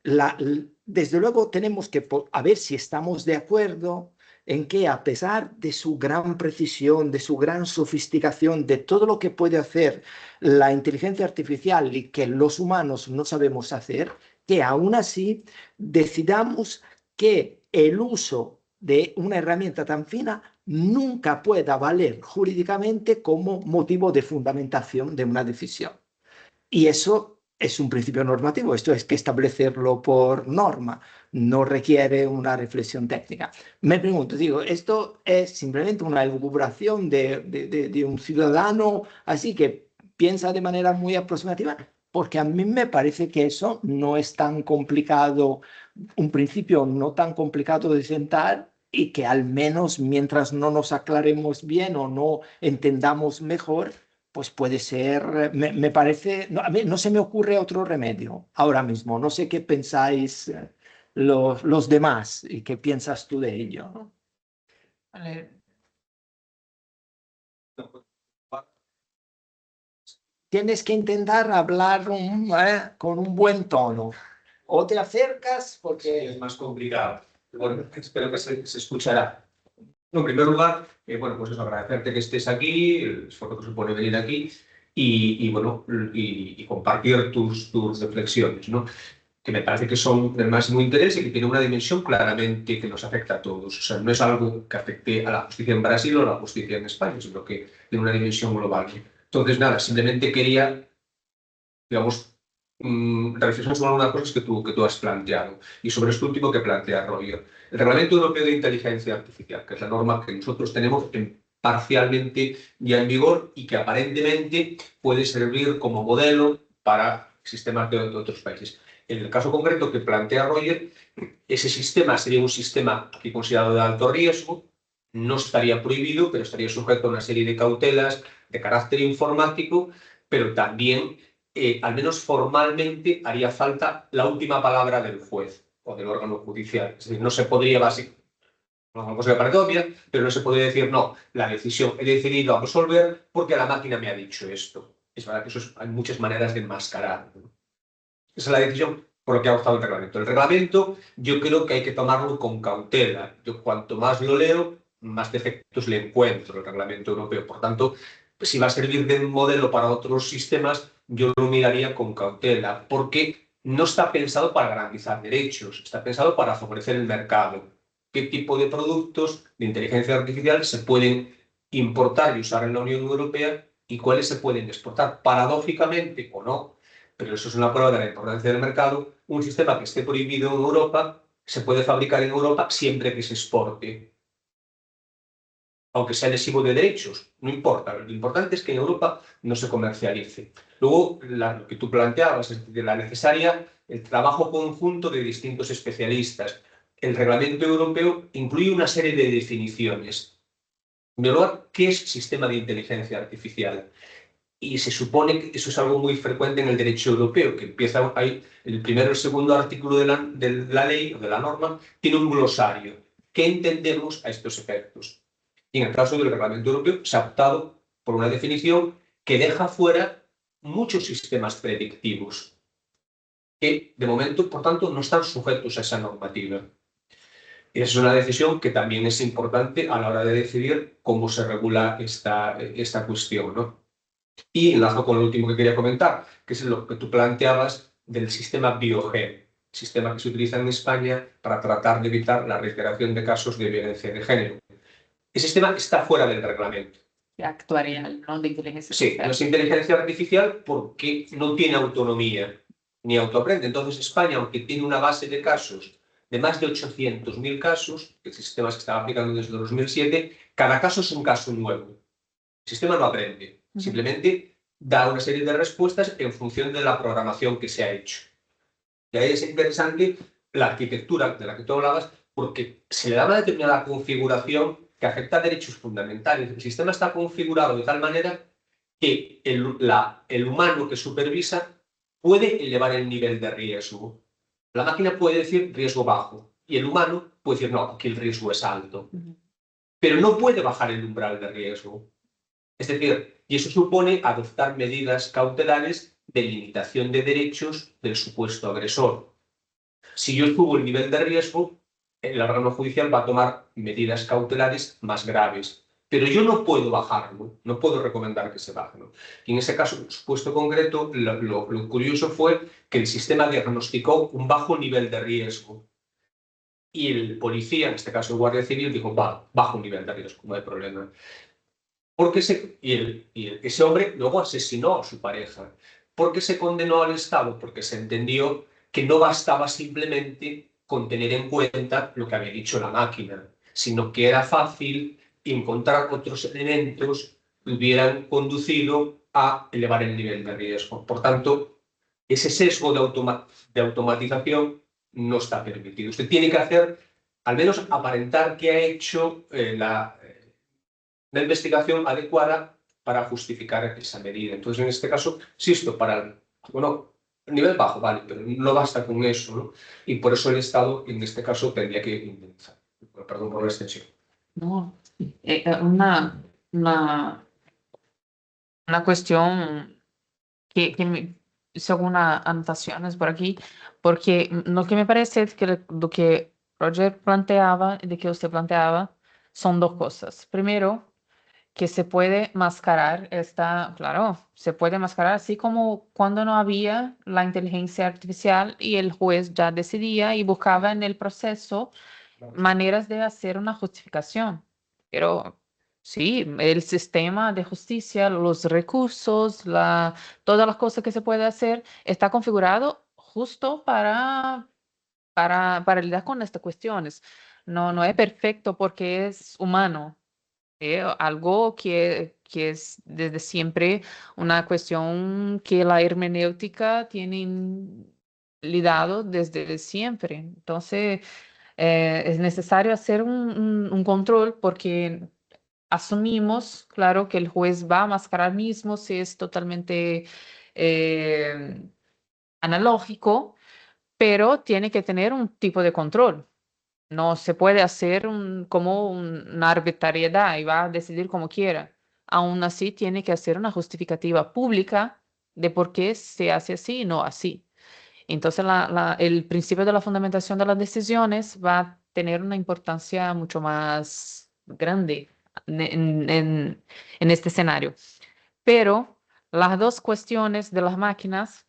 desde luego tenemos que a ver si estamos de acuerdo en que, a pesar de su gran precisión, de su gran sofisticación, de todo lo que puede hacer la inteligencia artificial y que los humanos no sabemos hacer, que aún así decidamos que el uso de una herramienta tan fina nunca pueda valer jurídicamente como motivo de fundamentación de una decisión. Y eso es un principio normativo, esto es que establecerlo por norma, no requiere una reflexión técnica. Me pregunto, digo, ¿esto es simplemente una elucubración de un ciudadano así que piensa de manera muy aproximativa? Porque a mí me parece que eso no es tan complicado, un principio no tan complicado de sentar, y que al menos mientras no nos aclaremos bien o no entendamos mejor, pues puede ser, me parece, no, a mí no se me ocurre otro remedio ahora mismo. No sé qué pensáis los demás y qué piensas tú de ello, ¿no? Vale. Tienes que intentar hablar con un buen tono. O te acercas porque... Es más complicado. Bueno, espero que se escuchará. No, en primer lugar, bueno, pues eso, agradecerte que estés aquí, el esfuerzo que supone venir aquí bueno, y compartir tus reflexiones, ¿no? Que me parece que son del máximo interés y que tienen una dimensión claramente que nos afecta a todos. O sea, no es algo que afecte a la justicia en Brasil o a la justicia en España, sino que tiene una dimensión global. Entonces, nada, simplemente quería, digamos, reflexión sobre algunas cosas que tú has planteado y sobre esto último que plantea Roger. El Reglamento Europeo de Inteligencia Artificial, que es la norma que nosotros tenemos parcialmente ya en vigor y que aparentemente puede servir como modelo para sistemas de otros países. En el caso concreto que plantea Roger, ese sistema sería un sistema aquí considerado de alto riesgo, no estaría prohibido, pero estaría sujeto a una serie de cautelas de carácter informático, pero también, al menos formalmente, haría falta la última palabra del juez o del órgano judicial. Es decir, no se podría una cosa que parece obvia, pero no se podría decir, no, la decisión he decidido absolver porque la máquina me ha dicho esto. Es verdad que hay muchas maneras de enmascarar, ¿no? Esa es la decisión por lo que ha gustado el reglamento. El reglamento yo creo que hay que tomarlo con cautela. Yo cuanto más lo leo, más defectos le encuentro al reglamento europeo. Por tanto, si va a servir de modelo para otros sistemas, yo lo miraría con cautela, porque no está pensado para garantizar derechos, está pensado para favorecer el mercado. ¿Qué tipo de productos de inteligencia artificial se pueden importar y usar en la Unión Europea y cuáles se pueden exportar? Paradójicamente o no, pero eso es una prueba de la importancia del mercado, un sistema que esté prohibido en Europa se puede fabricar en Europa siempre que se exporte. Aunque sea lesivo de derechos, no importa. Lo importante es que en Europa no se comercialice. Luego, lo que tú planteabas, es de la necesaria, el trabajo conjunto de distintos especialistas. El reglamento europeo incluye una serie de definiciones. En primer lugar, ¿qué es sistema de inteligencia artificial? Y se supone que eso es algo muy frecuente en el derecho europeo, que empieza ahí, el primero y el segundo artículo de la ley o de la norma, tiene un glosario. ¿Qué entendemos a estos efectos? Y en el caso del reglamento europeo se ha optado por una definición que deja fuera muchos sistemas predictivos, que de momento, por tanto, no están sujetos a esa normativa. Y esa es una decisión que también es importante a la hora de decidir cómo se regula esta cuestión, ¿no? Y enlazo con lo último que quería comentar, que es lo que tú planteabas del sistema Biogen, sistema que se utiliza en España para tratar de evitar la reiteración de casos de violencia de género. El sistema está fuera del reglamento. Actuarial, ¿no? De inteligencia Sí, no artificial. es inteligencia artificial porque no tiene autonomía ni autoaprende. Entonces España, aunque tiene una base de casos de más de 800.000 casos, el sistema se estaba aplicando desde 2007, cada caso es un caso nuevo. El sistema no aprende, simplemente da una serie de respuestas en función de la programación que se ha hecho. Y ahí es interesante la arquitectura de la que tú hablabas, porque se le da una determinada configuración que afecta a derechos fundamentales. El sistema está configurado de tal manera que el humano que supervisa puede elevar el nivel de riesgo. La máquina puede decir riesgo bajo y el humano puede decir no, aquí el riesgo es alto. Pero no puede bajar el umbral de riesgo. Es decir, y eso supone adoptar medidas cautelares de limitación de derechos del supuesto agresor. Si yo subo el nivel de riesgo, el órgano judicial va a tomar medidas cautelares más graves. Pero yo no puedo bajarlo, no puedo recomendar que se baje, ¿no? Y en ese caso, en el supuesto concreto, lo curioso fue que el sistema diagnosticó un bajo nivel de riesgo. Y el policía, en este caso el guardia civil, dijo, va, bajo nivel de riesgo, no hay problema. Porque ese hombre luego asesinó a su pareja. ¿Por qué se condenó al Estado? Porque se entendió que no bastaba simplemente con tener en cuenta lo que había dicho la máquina, sino que era fácil encontrar otros elementos que hubieran conducido a elevar el nivel de riesgo. Por tanto, ese sesgo de automatización no está permitido. Usted tiene que hacer, al menos aparentar que ha hecho una investigación adecuada para justificar esa medida. Entonces, en este caso, insisto, el nivel bajo, vale, pero no basta con eso, ¿no? Y por eso el Estado, en este caso, tendría que indemnizar. Perdón por la extensión. No, una, una cuestión hice algunas anotaciones por aquí, porque lo que me parece es que lo que Roger planteaba y de que usted planteaba son dos cosas. Primero, que se puede mascarar claro, se puede mascarar así como cuando no había la inteligencia artificial y el juez ya decidía y buscaba en el proceso maneras de hacer una justificación. Pero Sí, el sistema de justicia, los recursos, todas las cosas que se puede hacer, está configurado justo para lidiar con estas cuestiones. No, no es perfecto porque es humano. Algo que es desde siempre una cuestión que la hermenéutica tiene lidado desde siempre. Entonces, es necesario hacer un control porque asumimos, claro, que el juez va a mascarar mismo si es totalmente eh, analógico, pero tiene que tener un tipo de control. No se puede hacer como una arbitrariedad y va a decidir como quiera. Aún así, tiene que hacer una justificativa pública de por qué se hace así y no así. Entonces, el principio de la fundamentación de las decisiones va a tener una importancia mucho más grande en este escenario. Pero las dos cuestiones de las máquinas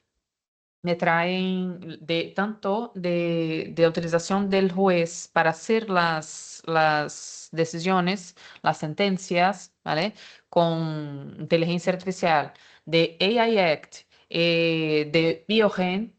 me traen tanto de utilización del juez para hacer las decisiones, las sentencias, ¿vale? Con inteligencia artificial, de AI Act, de Biogen,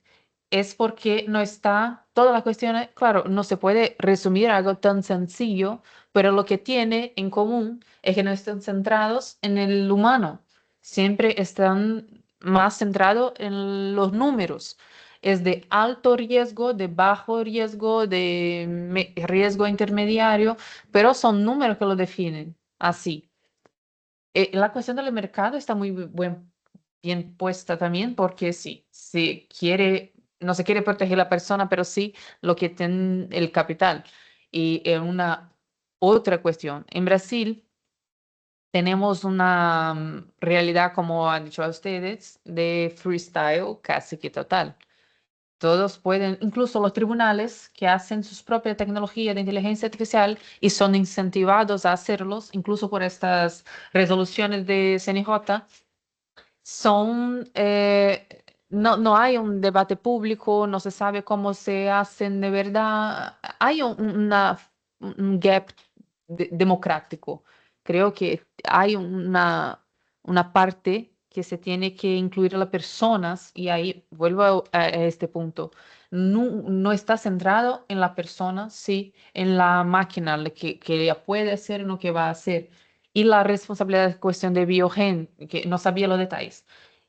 es porque no está, todas las cuestiones, claro, no se puede resumir algo tan sencillo, pero lo que tiene en común es que no están centrados en el humano, siempre están más centrados en los números. Es de alto riesgo, de bajo riesgo, de riesgo intermediario, pero son números que lo definen así. La cuestión del mercado está muy bien puesta también porque sí, no se quiere proteger la persona, pero sí lo que tiene el capital. Y una otra cuestión, en Brasil tenemos una realidad, como han dicho a ustedes, de freestyle casi que total. Todos pueden, incluso los tribunales que hacen sus propias tecnologías de inteligencia artificial y son incentivados a hacerlos, incluso por estas resoluciones de CNJ, no hay un debate público, no se sabe cómo se hacen de verdad. Hay un gap democrático. Creo que hay una parte que se tiene que incluir a las personas y ahí vuelvo a este punto. No, no está centrado en la persona, sí, en la máquina, que ella puede hacer y lo que va a hacer. Y la responsabilidad es cuestión de Biogen, que no sabía los detalles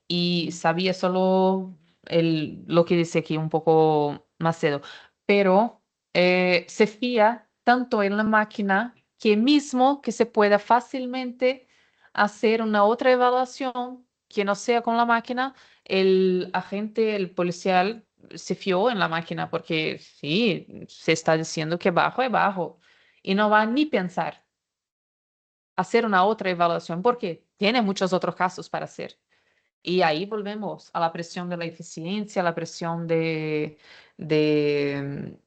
y sabía solo lo que dice aquí un poco Macedo, pero se fía tanto en la máquina que mismo que se pueda fácilmente hacer una otra evaluación que no sea con la máquina, el agente, el policial, se fió en la máquina porque sí, se está diciendo que bajo es bajo y no va ni pensar hacer una otra evaluación porque tiene muchos otros casos para hacer. Y ahí volvemos a la presión de la eficiencia, a la presión de, de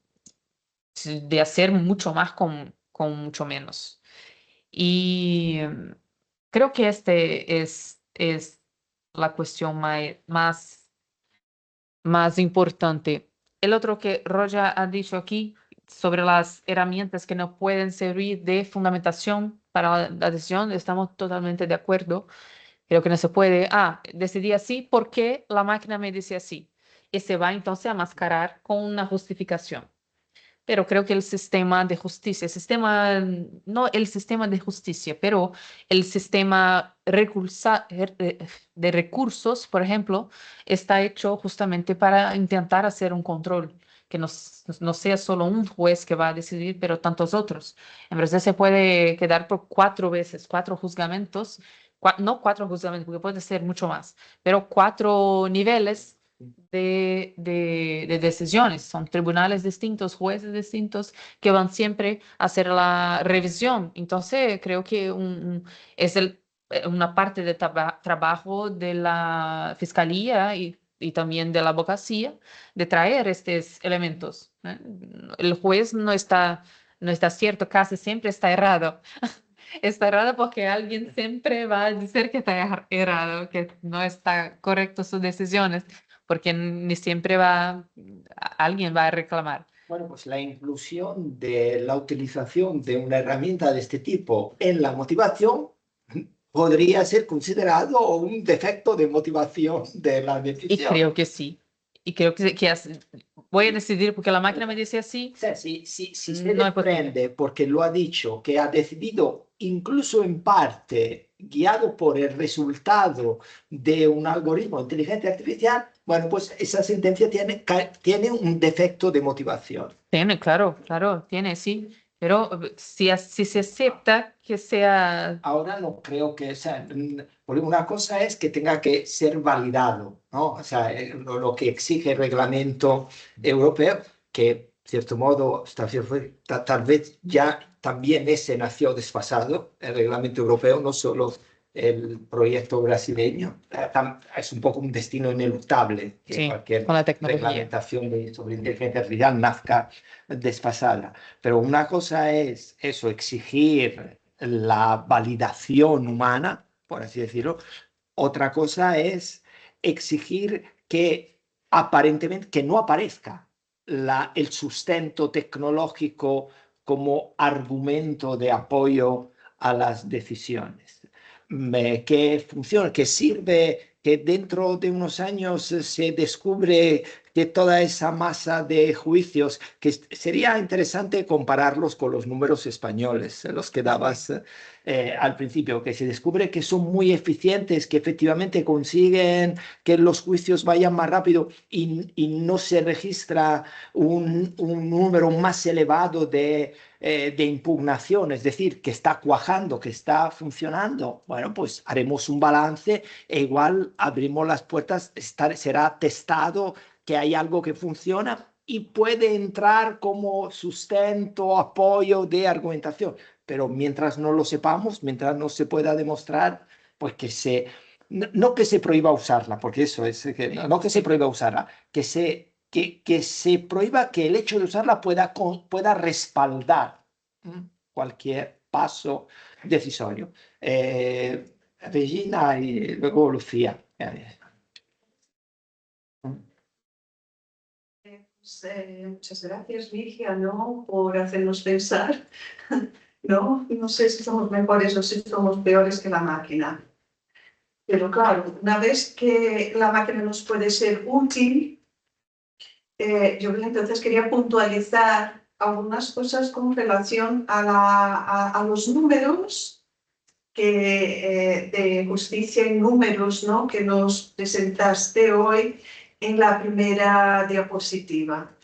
hacer mucho más con mucho menos. Y creo que este es la cuestión más importante. El otro que Roger ha dicho aquí sobre las herramientas que nos pueden servir de fundamentación para la decisión, estamos totalmente de acuerdo. Creo que no se puede, decidí así porque la máquina me dice así. Y se va entonces a mascarar con una justificación. Pero creo que el sistema de justicia, no el sistema de justicia, pero el sistema de recursos, por ejemplo, está hecho justamente para intentar hacer un control, que no sea solo un juez que va a decidir, pero tantos otros. En Brasil se puede quedar por 4 veces, 4 juzgamentos, no 4 juzgamentos, porque puede ser mucho más, pero 4 niveles de decisiones. Son tribunales distintos, jueces distintos que van siempre a hacer la revisión. Entonces, creo que es una parte de trabajo de la fiscalía y también de la abogacía de traer estos elementos. El juez no está cierto, casi siempre está errado. Está errado porque alguien siempre va a decir que está errado, que no está correcto sus decisiones, porque ni siempre alguien va a reclamar. Bueno, pues la inclusión de la utilización de una herramienta de este tipo en la motivación podría ser considerado un defecto de motivación de la Y decisión. creo que sí. Y creo voy a decidir porque la máquina me dice así. O sea, si se No es posible. desprende porque lo ha dicho, que ha decidido incluso en parte guiado por el resultado de un algoritmo de inteligencia artificial, bueno, pues esa sentencia tiene un defecto de motivación. Tiene, claro, tiene, sí. Pero si se acepta que sea... Ahora no creo que, o sea, porque una cosa es que tenga que ser validado, ¿no? O sea, lo que exige el reglamento europeo, que de cierto modo, tal vez ya también ese nació desfasado, el reglamento europeo, no solo el proyecto brasileño, es un poco un destino ineluctable que Sí, cualquier con la tecnología. reglamentación sobre inteligencia artificial nazca desfasada. Pero una cosa es eso, exigir la validación humana, por así decirlo. Otra cosa es exigir que aparentemente que no aparezca el sustento tecnológico como argumento de apoyo a las decisiones. Que funciona, que sirve, que dentro de unos años se descubre que toda esa masa de juicios, que sería interesante compararlos con los números españoles, los que dabas al principio, que se descubre que son muy eficientes, que efectivamente consiguen que los juicios vayan más rápido y no se registra un número más elevado de impugnación, es decir, que está cuajando, que está funcionando. Bueno, pues haremos un balance e igual abrimos las puertas, será testado que hay algo que funciona y puede entrar como sustento, apoyo de argumentación. Pero mientras no lo sepamos, mientras no se pueda demostrar, pues no que se prohíba usarla, porque eso es, no que se prohíba usarla, que se prohíba que el hecho de usarla pueda respaldar cualquier paso decisorio. Regina y luego Lucía. Muchas gracias, Ligia, ¿no? Por hacernos pensar, ¿no? No sé si somos mejores o si somos peores que la máquina. Pero claro, una vez que la máquina nos puede ser útil, yo entonces quería puntualizar algunas cosas con relación a los números de justicia en números, ¿no? Que nos presentaste hoy en la primera diapositiva.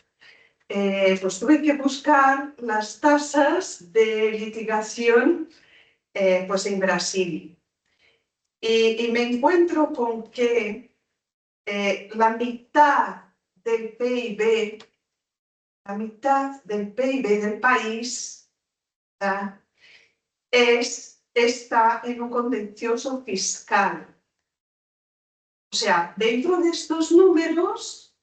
Pues tuve que buscar las tasas de litigación pues en Brasil y me encuentro con que la mitad del PIB, del país está en un contencioso fiscal. O sea, dentro de estos números,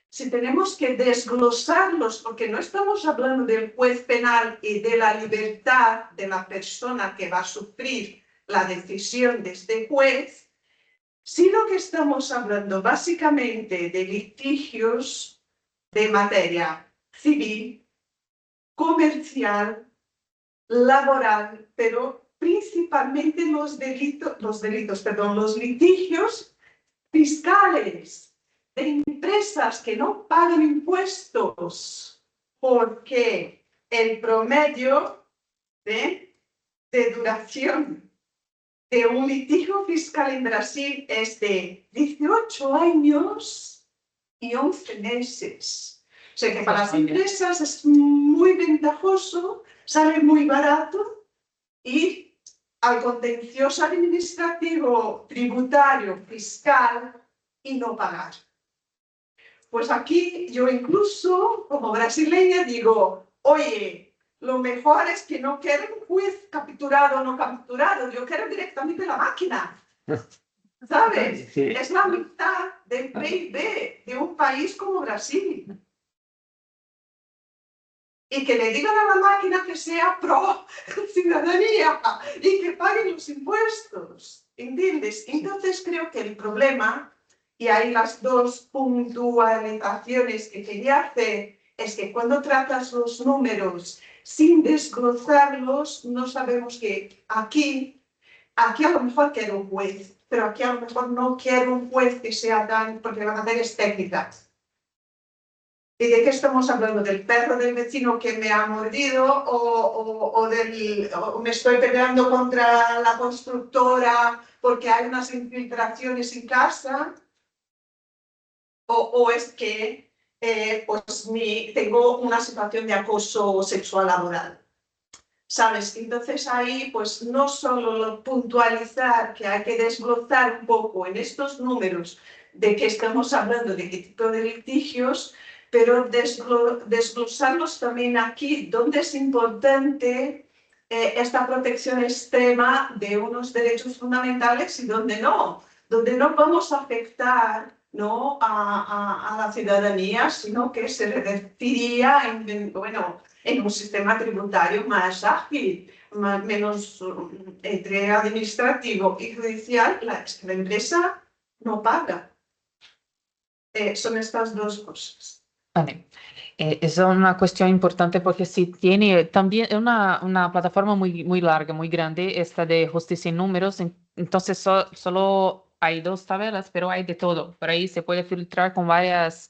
si tenemos que desglosarlos, porque no estamos hablando del juez penal y de la libertad de la persona que va a sufrir la decisión de este juez, sino que estamos hablando básicamente de litigios de materia civil, comercial, laboral, pero principalmente los litigios fiscales de empresas que no pagan impuestos, porque el promedio de duración de un litigio fiscal en Brasil es de 18 años y 11 meses. O sea que para las empresas es muy ventajoso, sale muy barato y al contencioso administrativo, tributario, fiscal y no pagar. Pues aquí yo incluso, como brasileña, digo, oye, lo mejor es que no quiero un juez capturado o no capturado, yo quiero directamente la máquina. ¿Sabes? Sí. Es la mitad del PIB de un país como Brasil. Y que le digan a la máquina que sea pro ciudadanía y que paguen los impuestos. ¿Entiendes? Entonces creo que el problema, y hay las dos puntualizaciones que quería hacer, es que cuando tratas los números sin desglosarlos, no sabemos que aquí a lo mejor quiero un juez, pero aquí a lo mejor no quiero un juez que sea tan, porque la materia es técnica. ¿Y de qué estamos hablando? ¿Del perro del vecino que me ha mordido o me estoy peleando contra la constructora porque hay unas infiltraciones en casa? ¿O es que pues tengo una situación de acoso sexual laboral? ¿Sabes? Entonces ahí pues no solo puntualizar, que hay que desglosar un poco en estos números de qué estamos hablando, de qué tipo de litigios, pero desglosarlos también aquí, donde es importante esta protección extrema de unos derechos fundamentales y donde no vamos a afectar, ¿no?, a la ciudadanía, sino que se revertiría en un sistema tributario más ágil, menos entre administrativo y judicial. La empresa no paga. Son estas dos cosas. Vale. Es una cuestión importante porque si tiene también una plataforma muy larga, muy grande, esta de justicia en números, entonces solo hay 2 tabelas, pero hay de todo. Por ahí se puede filtrar con varios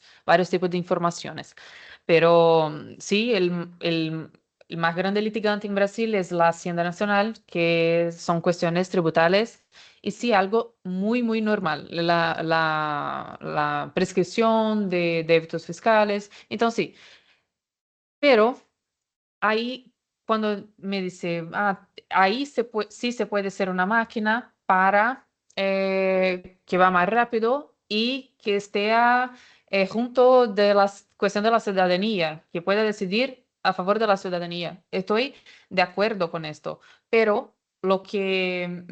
tipos de informaciones. Pero sí, el más grande litigante en Brasil es la Hacienda Nacional, que son cuestiones tributales. Y sí, algo muy normal, la prescripción de débitos fiscales. Entonces, sí, pero ahí cuando me dice, ahí sí se puede ser una máquina para que va más rápido y que esté junto de la cuestión de la ciudadanía, que pueda decidir a favor de la ciudadanía. Estoy de acuerdo con esto, pero lo que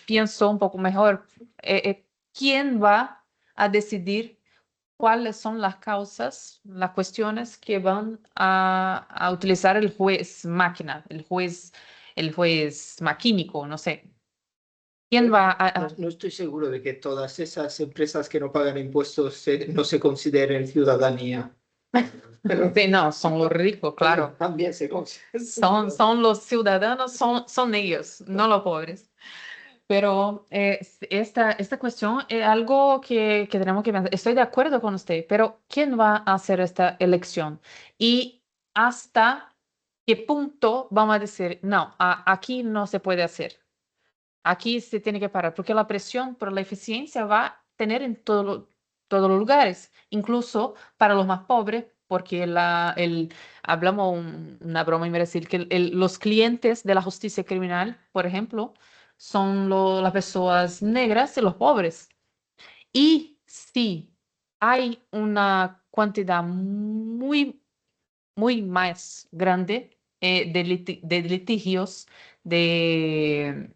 pienso un poco mejor, ¿quién va a decidir cuáles son las causas, las cuestiones que van a utilizar el juez máquina, el juez maquínico, no sé? ¿Quién va No estoy seguro de que todas esas empresas que no pagan impuestos no se consideren ciudadanía. Pero Sí, no, son los ricos, claro. también se consideran. Son los ciudadanos, son ellos, no los pobres. Pero esta cuestión es algo que tenemos que pensar. Estoy de acuerdo con usted, pero ¿quién va a hacer esta elección? ¿Y hasta qué punto vamos a decir, no, aquí no se puede hacer? Aquí se tiene que parar, porque la presión por la eficiencia va a tener en todos los lugares, incluso para los más pobres, porque hablamos una broma en Brasil, que los clientes de la justicia criminal, por ejemplo, son las personas negras y los pobres. Y sí, hay una cantidad muy más grande de litigios, de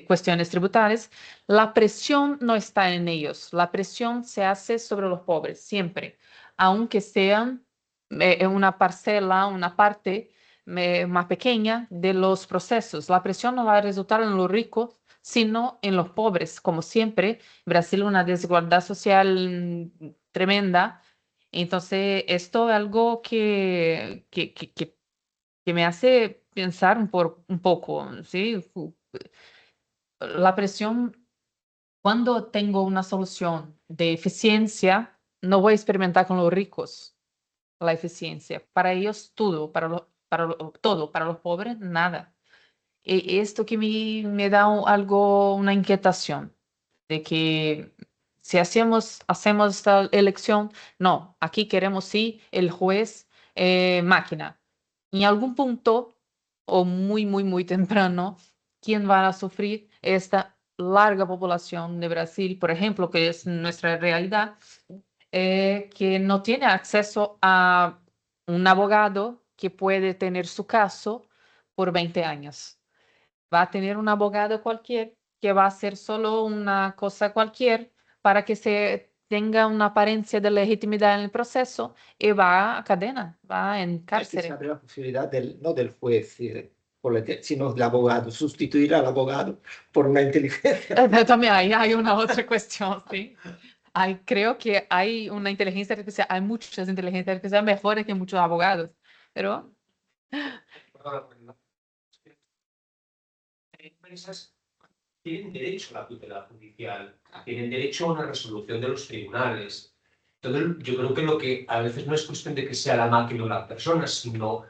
cuestiones tributarias, la presión no está en ellos, la presión se hace sobre los pobres, siempre, aunque sean una parcela, una parte más pequeña de los procesos. La presión no va a resultar en los ricos, sino en los pobres. Como siempre, Brasil una desigualdad social tremenda. Entonces, esto es algo que me hace pensar un poco, ¿sí? La presión, cuando tengo una solución de eficiencia, no voy a experimentar con los ricos la eficiencia. Para ellos todo, todo, para los pobres nada. Y esto que me da una inquietación de que si hacemos esta elección, no, aquí queremos sí el juez máquina. En algún punto, o muy temprano, ¿quién va a sufrir esta larga población de Brasil, por ejemplo, que es nuestra realidad, que no tiene acceso a un abogado que puede tener su caso por 20 años? Va a tener un abogado cualquier que va a hacer solo una cosa cualquier para que se tenga una apariencia de legitimidad en el proceso y va a cadena, va en Es que cárcel. se abre la posibilidad no del juez, sino del abogado, sustituir al abogado por una inteligencia. También hay una otra cuestión, sí. creo que hay una inteligencia artificial, hay muchas inteligencias artificiales mejores que muchos abogados, pero Empresas tienen derecho a la tutela judicial, tienen derecho a una resolución de los tribunales. Entonces, yo creo que lo que a veces no es cuestión de que sea la máquina o la persona, sino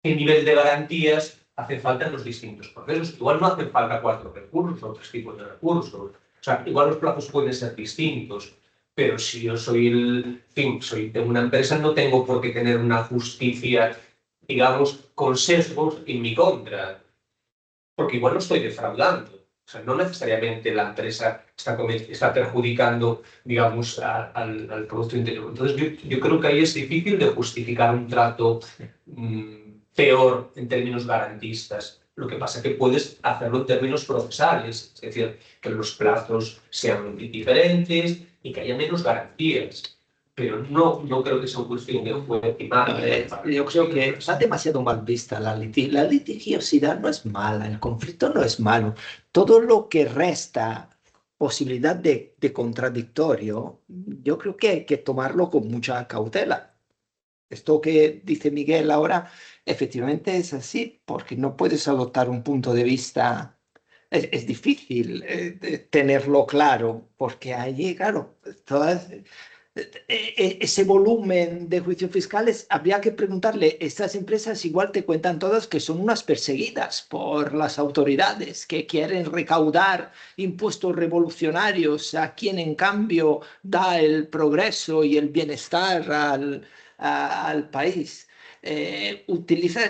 qué nivel de garantías hace falta en los distintos procesos. Igual no hacen falta 4 recursos o 3 tipos de recursos. O sea, igual los plazos pueden ser distintos. Pero si yo soy de una empresa, no tengo por qué tener una justicia, digamos, con sesgos en mi contra. Porque igual no estoy defraudando. O sea, no necesariamente la empresa está perjudicando, digamos, al Producto Interior. Entonces, yo creo que ahí es difícil de justificar un trato peor en términos garantistas. Lo que pasa es que puedes hacerlo en términos procesales, es decir, que los plazos sean diferentes y que haya menos garantías. Pero no creo que sea un cuestión de juez y madre. Yo creo que está demasiado mal vista la litigiosidad no es mala, el conflicto no es malo. Todo lo que resta posibilidad de contradictorio, yo creo que hay que tomarlo con mucha cautela. Esto que dice Miguel ahora, efectivamente es así, porque no puedes adoptar un punto de vista. Es difícil tenerlo claro, porque allí, claro, ese volumen de juicios fiscales, habría que preguntarle, estas empresas igual te cuentan todas que son unas perseguidas por las autoridades, que quieren recaudar impuestos revolucionarios a quien en cambio da el progreso y el bienestar al país.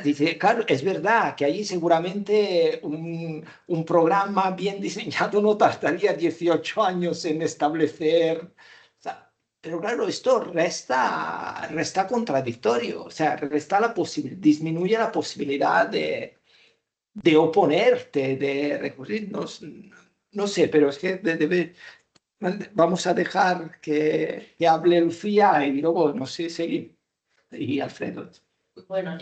Dice, claro, es verdad que allí seguramente un programa bien diseñado no tardaría 18 años en establecer. Pero claro, esto resta contradictorio, o sea, disminuye la posibilidad de oponerte, de recurrir. No sé, pero es que vamos a dejar que hable Lucía y luego, no sé, seguir. Y Alfredo. Bueno,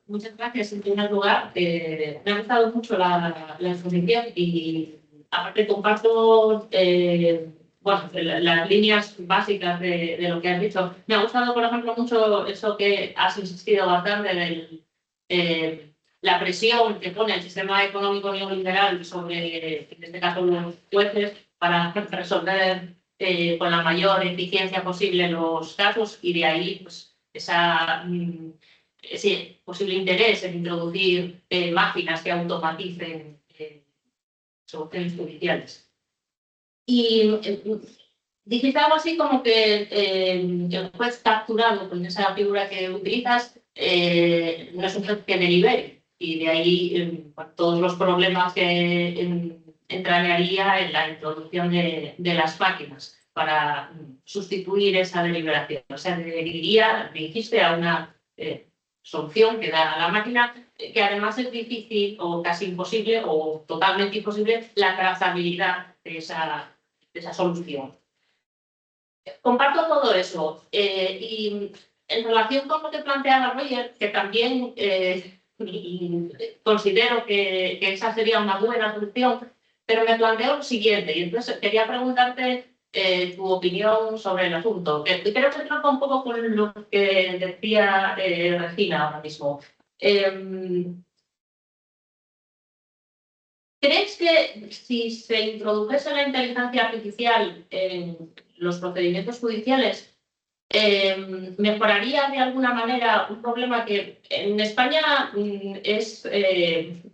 muchas gracias en primer lugar. Me ha gustado mucho la exposición y aparte comparto bueno, las líneas básicas de lo que has dicho. Me ha gustado, por ejemplo, mucho eso que has insistido bastante de la presión que pone el sistema económico neoliberal sobre, en este caso, los jueces para resolver con la mayor eficiencia posible los casos y de ahí, pues, ese posible interés en introducir máquinas que automaticen soluciones judiciales. Y dijiste algo así como que el juez capturado con esa figura que utilizas no es un juez que delibere y de ahí todos los problemas que entrañaría en la introducción de las máquinas para sustituir esa deliberación. O sea, dirigiste a una solución que da la máquina, que además es difícil o casi imposible o totalmente imposible la trazabilidad de esa solución. Comparto todo eso y en relación con lo que planteaba Roger, que también considero que esa sería una buena solución, pero me planteo lo siguiente, y entonces quería preguntarte tu opinión sobre el asunto. Creo que trata un poco con lo que decía Regina ahora mismo. ¿Crees que si se introdujese la inteligencia artificial en los procedimientos judiciales, mejoraría de alguna manera un problema que en España es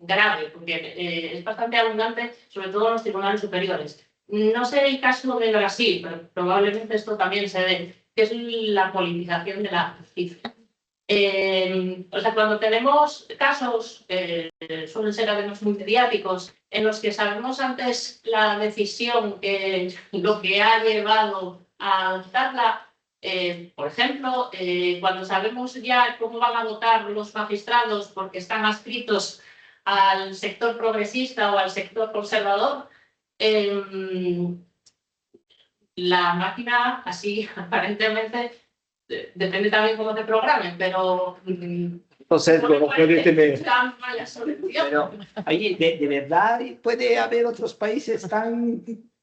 grave, porque es bastante abundante, sobre todo en los tribunales superiores? No sé el caso de Brasil, pero probablemente esto también se dé, que es la politización de la justicia. O sea, cuando tenemos casos, suelen ser además muy mediáticos, en los que sabemos antes la decisión, lo que ha llevado a darla, por ejemplo, cuando sabemos ya cómo van a votar los magistrados porque están adscritos al sector progresista o al sector conservador, la máquina, así aparentemente, depende también cómo se programen, pero Entonces, no me parece puede tan mala solución. pero ahí de verdad puede haber otros países tan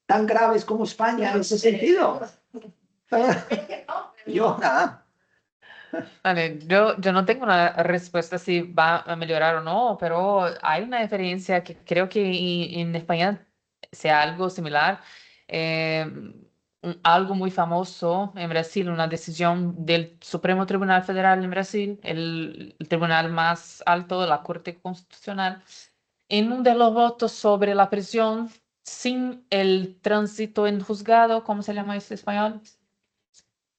tan graves como España en ese sentido. Yo, nada. Vale, yo no tengo una respuesta si va a mejorar o no, pero hay una diferencia que creo que en España sea algo similar. Eh, algo muy famoso en Brasil, una decisión del Supremo Tribunal Federal en Brasil, el tribunal más alto de la Corte Constitucional, en uno de los votos sobre la prisión sin el tránsito en juzgado, ¿cómo se llama eso en español?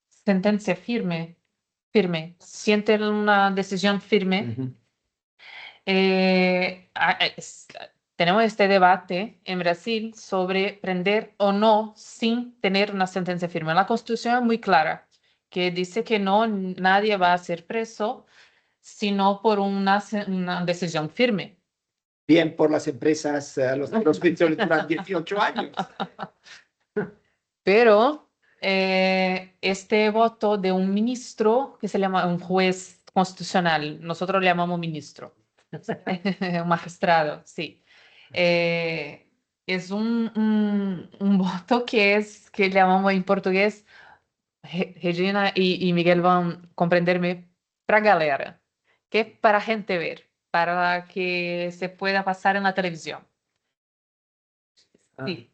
Sentencia firme. Firme, sienten una decisión firme. Tenemos este debate en Brasil sobre prender o no sin tener una sentencia firme. La Constitución es muy clara, que dice que no, nadie va a ser preso sino por una decisión firme. Bien por las empresas, los pensiones durante 18 años. Pero este voto de un ministro, que se llama un juez constitucional, nosotros le llamamos ministro, un magistrado, sí. Es un voto que llamamos en portugués, Regina y Miguel van a comprenderme, para galera, que es para gente ver, para que se pueda pasar en la televisión. Sí.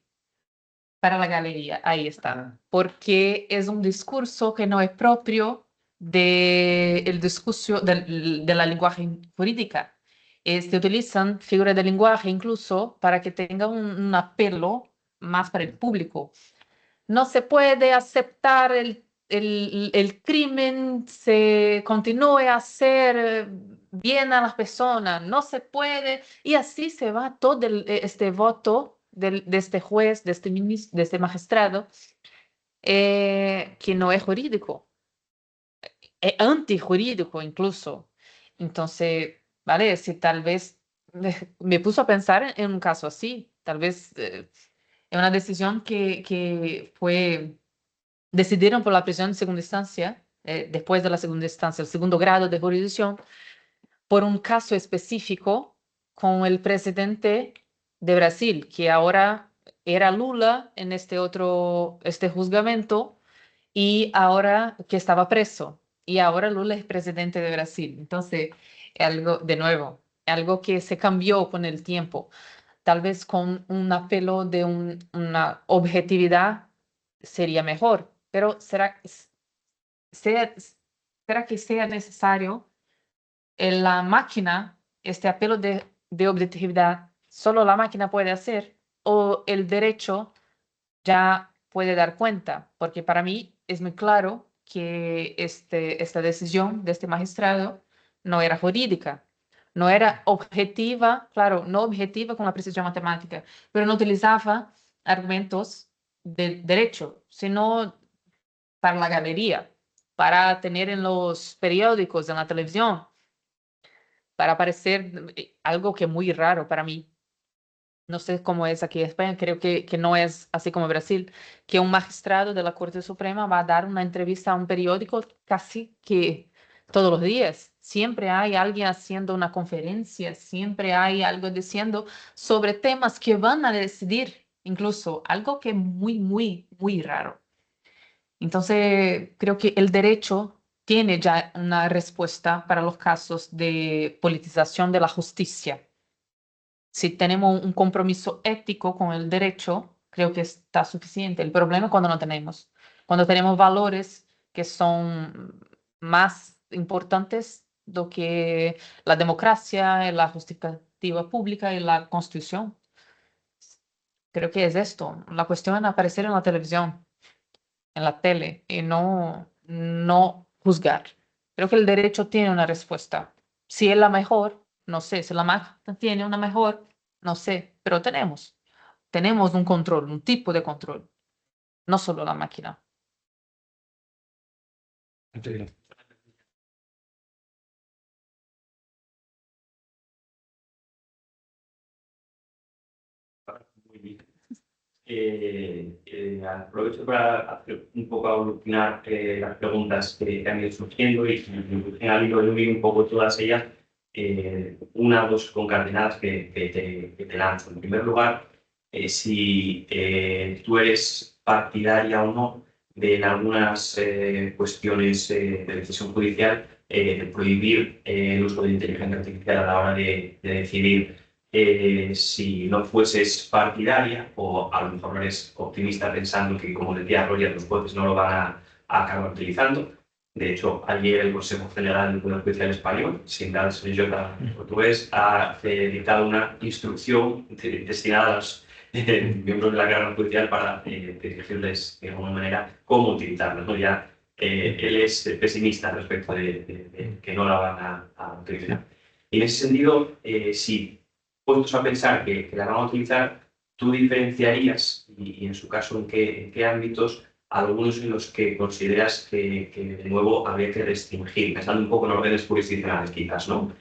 Para la galería, ahí está, porque es un discurso que no es propio del discurso de la lenguaje jurídica. Se utilizan figuras de lenguaje incluso para que tenga un apelo más para el público. No se puede aceptar el crimen, se continúe a hacer bien a las personas, no se puede, y así se va todo este voto de este juez, de este ministro, de este magistrado, que no es jurídico, es antijurídico incluso. Entonces, ¿vale? Si tal vez me puso a pensar en un caso así, tal vez es una decisión que fue, decidieron por la prisión en segunda instancia, después de la segunda instancia, el segundo grado de jurisdicción, por un caso específico con el presidente de Brasil, que ahora era Lula en este juzgamento y ahora que estaba preso. Y ahora Lula es presidente de Brasil. Entonces, algo, de nuevo, algo que se cambió con el tiempo. Tal vez con un apelo de una objetividad sería mejor, pero ¿será que sea necesario en la máquina este apelo de objetividad? ¿Solo la máquina puede hacer o el derecho ya puede dar cuenta? Porque para mí es muy claro que esta decisión de este magistrado no era jurídica, no era objetiva, claro, no objetiva con la precisión matemática, pero no utilizaba argumentos de derecho, sino para la galería, para tener en los periódicos, en la televisión, para aparecer algo que es muy raro para mí. No sé cómo es aquí en España, creo que no es así como Brasil, que un magistrado de la Corte Suprema va a dar una entrevista a un periódico casi que todos los días. Siempre hay alguien haciendo una conferencia, siempre hay algo diciendo sobre temas que van a decidir, incluso algo que es muy, muy, muy raro. Entonces, creo que el derecho tiene ya una respuesta para los casos de politización de la justicia. Si tenemos un compromiso ético con el derecho, creo que está suficiente. El problema es cuando tenemos valores que son más importantes do que la democracia, la justificativa pública y la constitución. Creo que es esto. La cuestión es aparecer en la televisión, en la tele, y no juzgar. Creo que el derecho tiene una respuesta. Si es la mejor, no sé. Si la máquina tiene una mejor, no sé. Pero tenemos un control, un tipo de control, no solo la máquina. Muy bien. Aprovecho para hacer un poco evolucionar las preguntas que han ido surgiendo y en el libro de un poco todas ellas, una o dos concatenadas que te lanzo. En primer lugar, si tú eres partidaria o no de en algunas cuestiones de decisión judicial de prohibir el uso de inteligencia artificial a la hora de decidir si no fueses partidaria o a lo mejor no eres optimista pensando que, como decía Roger, los jueces no lo van a acabar utilizando. De hecho, ayer el Consejo General del Poder Judicial Español, sin dar el portugués, ha dictado una instrucción destinada a los miembros de la carrera judicial para dirigirles de alguna manera cómo utilizarlas, ¿no? Ya él es pesimista respecto de que no la van a utilizar. Y en ese sentido, si puestos a pensar que la van a utilizar, tú diferenciarías, y en su caso, en qué ámbitos, algunos en los que consideras que de nuevo habría que restringir, pensando un poco en órdenes jurisdiccionales quizás, ¿no?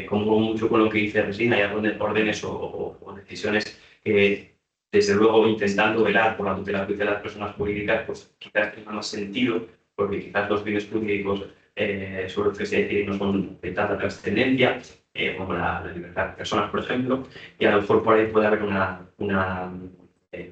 Como mucho con lo que dice Resina, hay órdenes o decisiones que, desde luego, intentando velar por la tutela de las personas jurídicas, pues quizás tenga más sentido, porque quizás los bienes jurídicos sobre los que se decide no son de tanta trascendencia, como la libertad de personas, por ejemplo, y a lo mejor por ahí puede haber una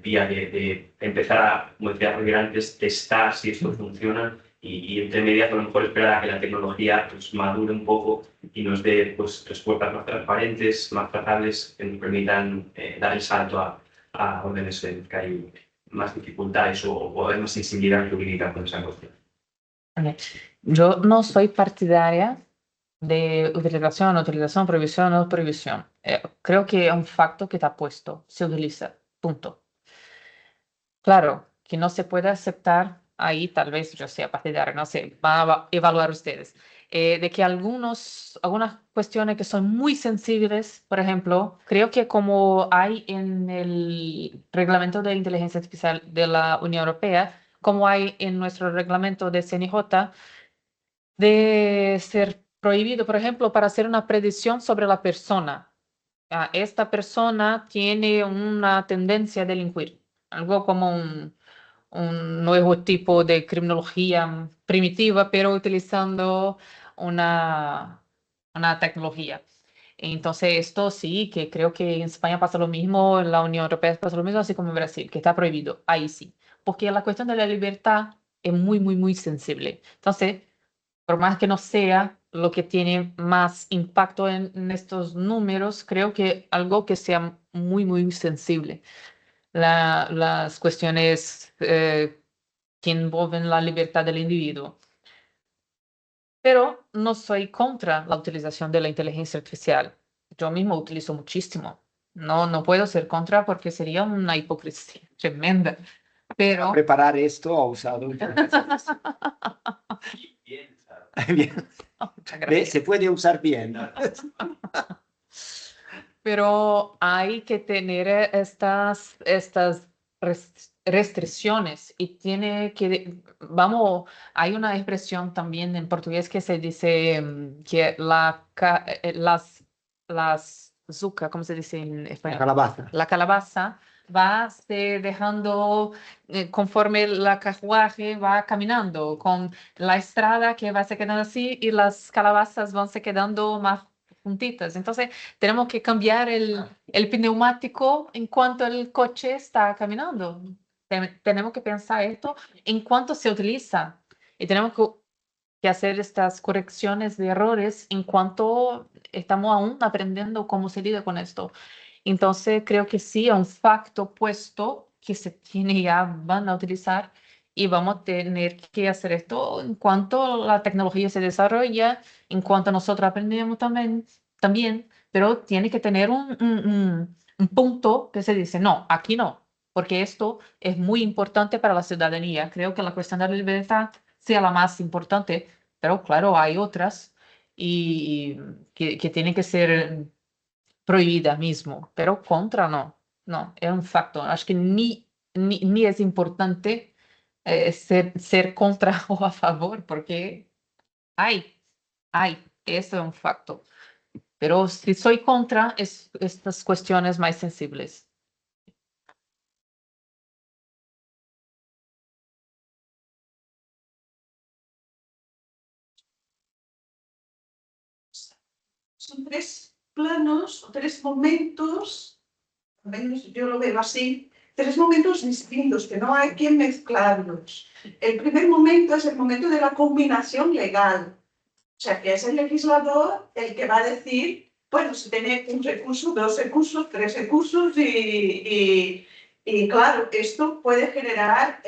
vía de empezar a, como decía Roger antes, testar si esto funciona y entre medias a lo mejor esperar a que la tecnología pues, madure un poco y nos dé pues, respuestas más transparentes, más tratables, que nos permitan dar el salto a órdenes en que hay más dificultades o hay más sensibilidad jurídica con esa cuestión. Yo no soy partidaria de utilización, prohibición o prohibición. Creo que es un facto que está puesto, se utiliza, punto. Claro, que no se puede aceptar, ahí tal vez yo sea partidaria, no sé, van a evaluar ustedes, de que algunas cuestiones que son muy sensibles, por ejemplo, creo que como hay en el reglamento de inteligencia artificial de la Unión Europea, como hay en nuestro reglamento de CNJ, de ser prohibido, por ejemplo, para hacer una predicción sobre la persona. Esta persona tiene una tendencia a delinquir, algo como un nuevo tipo de criminología primitiva, pero utilizando una tecnología. Entonces, esto sí, que creo que en España pasa lo mismo, en la Unión Europea pasa lo mismo, así como en Brasil, que está prohibido. Ahí sí, porque la cuestión de la libertad es muy, muy, muy sensible. Entonces, por más que no sea lo que tiene más impacto en estos números, creo que algo que sea muy, muy sensible. Las cuestiones que envuelven la libertad del individuo. Pero no soy contra la utilización de la inteligencia artificial. Yo mismo utilizo muchísimo. No puedo ser contra porque sería una hipocresía tremenda. Pero Preparar esto ha usado. Bien. muchas gracias. Se puede usar bien. Pero hay que tener estas restricciones y tiene que, vamos, hay una expresión también en portugués que se dice que las zucca, ¿cómo se dice en español? Calabaza. La calabaza va se dejando, conforme la carruaje va caminando, con la estrada que va se quedando así y las calabazas van se quedando más juntitas. Entonces, tenemos que cambiar el pneumático en cuanto el coche está caminando. Tenemos que pensar esto en cuanto se utiliza y tenemos que hacer estas correcciones de errores en cuanto estamos aún aprendiendo cómo se lidia con esto. Entonces, creo que sí, es un facto puesto que se tiene ya, van a utilizar y vamos a tener que hacer esto en cuanto la tecnología se desarrolla, en cuanto nosotros aprendemos también, pero tiene que tener un punto que se dice, no, aquí no, porque esto es muy importante para la ciudadanía. Creo que la cuestión de la libertad sea la más importante, pero claro, hay otras y que tienen que ser prohibida mismo, pero contra no, es un facto. Acho que ni es importante ser contra o a favor, porque hay, eso es un facto. Pero si soy contra estas cuestiones más sensibles. Son tres planos o tres momentos al menos yo lo veo así, tres momentos distintos que no hay que mezclarlos. El primer momento es el momento de la combinación legal. O sea, que es el legislador el que va a decir, bueno, si tiene un recurso, dos recursos, tres recursos y claro, esto puede generar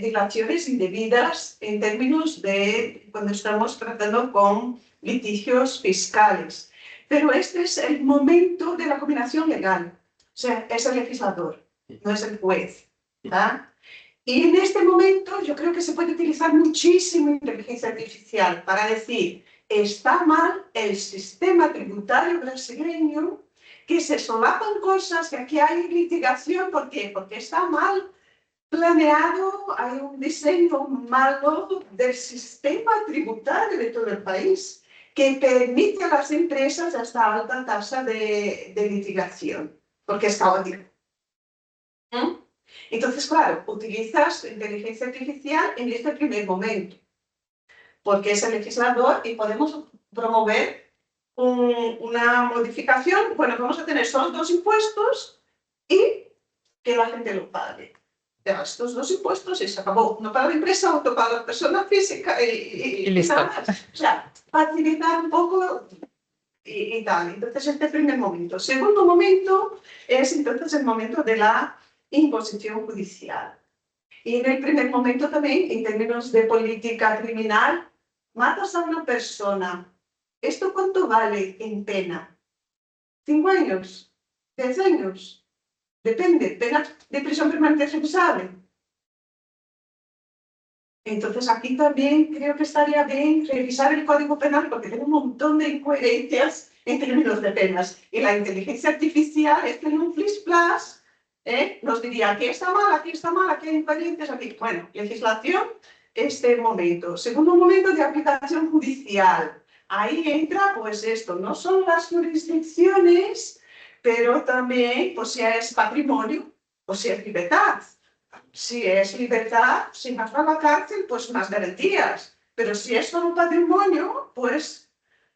dilaciones indebidas en términos de cuando estamos tratando con litigios fiscales. Pero este es el momento de la combinación legal. O sea, es el legislador, no es el juez. ¿Ah? Y en este momento yo creo que se puede utilizar muchísimo inteligencia artificial para decir, está mal el sistema tributario brasileño, que se solapan cosas, que aquí hay litigación, ¿por qué? Porque está mal planeado, hay un diseño malo del sistema tributario de todo el país, que permite a las empresas esta alta tasa de litigación, porque es caótico. ¿Mm? Entonces, claro, utilizas inteligencia artificial en este primer momento, porque es el legislador y podemos promover una modificación. Bueno, vamos a tener solo dos impuestos y que la gente lo pague. Ya, estos dos impuestos y se acabó. No paga la empresa, no paga la persona física y listo. nada más. O sea, facilitar un poco y tal. Entonces, este primer momento. Segundo momento es entonces el momento de la imposición judicial. Y en el primer momento también, en términos de política criminal, matas a una persona. ¿Esto cuánto vale en pena? 5 años, 10 años, depende, pena de prisión permanente revisable. Entonces aquí también creo que estaría bien revisar el Código Penal porque tiene un montón de incoherencias en términos de penas. Y la inteligencia artificial es que en un flash nos diría aquí está mal, aquí hay incoherencias, aquí. Bueno, legislación, este momento. Segundo momento de aplicación judicial. Ahí entra pues esto, no son las jurisdicciones, pero también pues si es patrimonio o si es libertad. Si es libertad, si vas a la cárcel, pues más garantías. Pero si es solo patrimonio, pues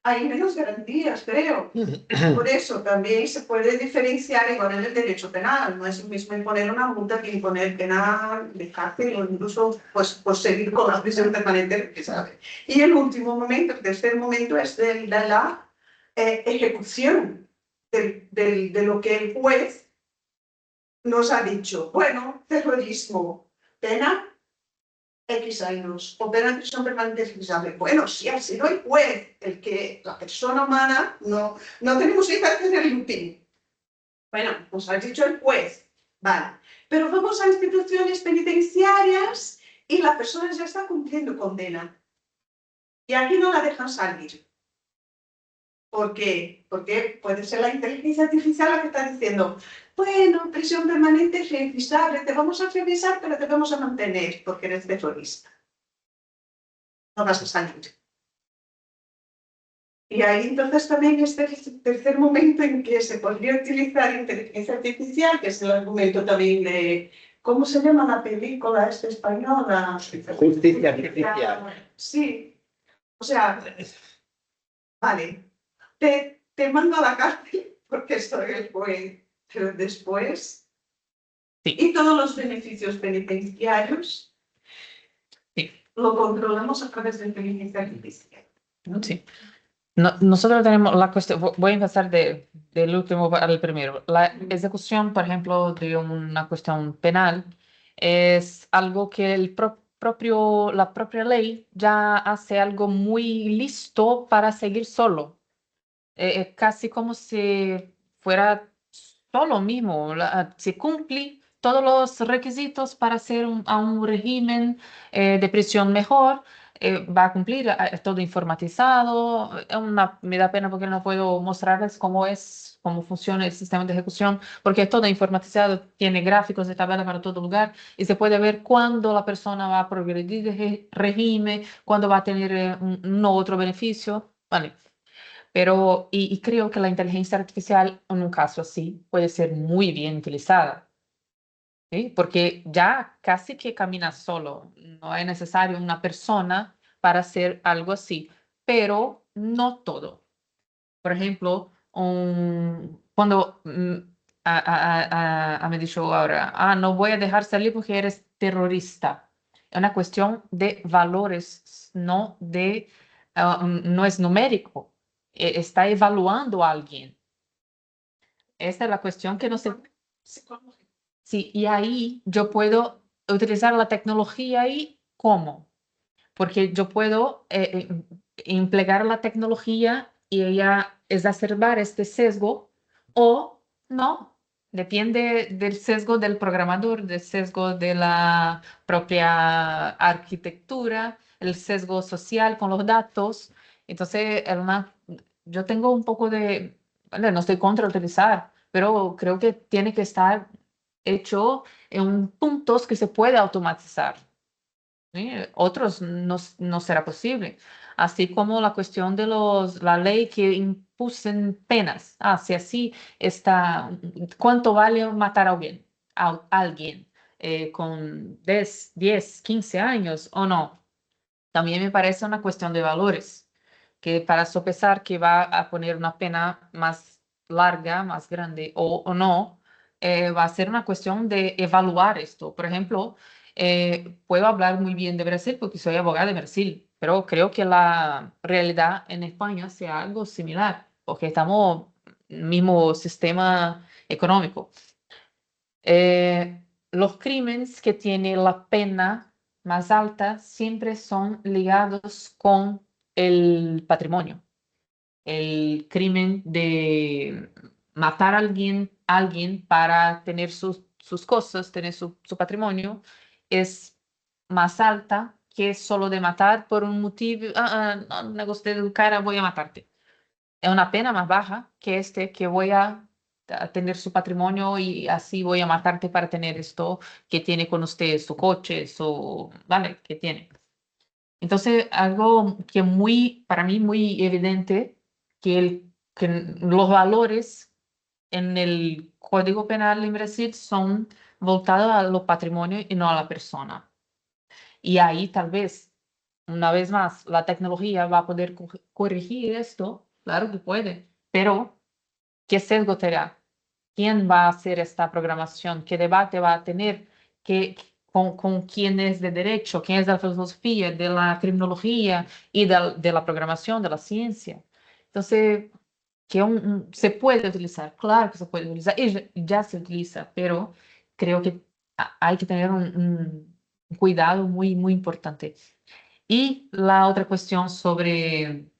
hay menos garantías, creo. Por eso también se puede diferenciar igual en el derecho penal. No es lo mismo imponer una multa que imponer pena de cárcel o incluso pues, seguir con la prisión permanente, que sabe. Y el último momento, el tercer momento, es de la ejecución de lo que el juez nos ha dicho, bueno, terrorismo, pena X años, o pena en prisión permanente revisable. Bueno, si ha sido el juez el que, la persona humana, no tenemos que hacer el looping. Bueno, nos ha dicho el juez, vale. Pero vamos a instituciones penitenciarias y la persona ya está cumpliendo condena. Y aquí no la dejan salir. ¿Por qué? Porque puede ser la inteligencia artificial la que está diciendo, bueno, prisión permanente es revisable, te vamos a revisar, pero te vamos a mantener porque eres terrorista. No vas a salir. Y ahí entonces también este es el tercer momento en que se podría utilizar inteligencia artificial, que es el argumento también de, ¿cómo se llama la película esta española? Justicia artificial. Sí. O sea, vale, te mando a la cárcel porque soy el juez, pero después... Sí. Y todos los beneficios penitenciarios lo controlamos a través de inteligencia artificial. Sí. Nosotros tenemos la cuestión, voy a empezar del último al primero. La ejecución, por ejemplo, de una cuestión penal es algo que la propia ley ya hace algo muy listo para seguir solo. Casi como si fuera solo mismo. Se cumple todos los requisitos para hacer a un régimen de prisión mejor. Va a cumplir, es todo informatizado. Me da pena porque no puedo mostrarles cómo funciona el sistema de ejecución, porque es todo informatizado, tiene gráficos de tabla para todo lugar y se puede ver cuándo la persona va a progredir de régimen, cuándo va a tener un otro beneficio. Vale. Pero, y creo que la inteligencia artificial en un caso así puede ser muy bien utilizada. ¿Sí? Porque ya casi que camina solo, no es necesario una persona para hacer algo así, pero no todo. Por ejemplo, cuando me dicho ahora, no voy a dejar salir porque eres terrorista. Es una cuestión de valores, no es numérico. Está evaluando a alguien. Esta es la cuestión que no se... Sí, y ahí yo puedo utilizar la tecnología ahí, ¿cómo? Porque yo puedo emplear la tecnología y ella exacerbar este sesgo o no. Depende del sesgo del programador, del sesgo de la propia arquitectura, el sesgo social con los datos. Entonces, yo tengo un poco de, vale, no estoy contra utilizar, pero creo que tiene que estar hecho en puntos que se puede automatizar. ¿Sí? Otros no será posible. Así como la cuestión de la ley que impusen penas. Si así está, ¿cuánto vale matar a alguien con 10, 15 años o no? También me parece una cuestión de valores, que para sopesar que va a poner una pena más larga, más grande o no, va a ser una cuestión de evaluar esto. Por ejemplo, puedo hablar muy bien de Brasil porque soy abogada de Brasil, pero creo que la realidad en España sea algo similar, porque estamos en el mismo sistema económico. Los crímenes que tienen la pena más alta siempre son ligados con el patrimonio. El crimen de matar a alguien para tener sus cosas, tener su patrimonio, es más alta que solo de matar por un motivo, no me gusta de tu cara, voy a matarte. Es una pena más baja que que voy a tener su patrimonio y así voy a matarte para tener esto que tiene con usted, su coche, vale, que tiene. Entonces, algo que para mí muy evidente, que los valores en el Código Penal en Brasil son voltados a lo patrimonio y no a la persona. Y ahí tal vez, una vez más, la tecnología va a poder corregir esto, claro que puede, pero ¿qué sesgo tendrá? ¿Quién va a hacer esta programación? ¿Qué debate va a tener? Con quién es de derecho? ¿Quién es de la filosofía, de la criminología y de la programación, de la ciencia? Entonces, se puede utilizar, claro que se puede utilizar, y ya se utiliza, pero creo que hay que tener un cuidado muy, muy importante. Y la otra cuestión sobre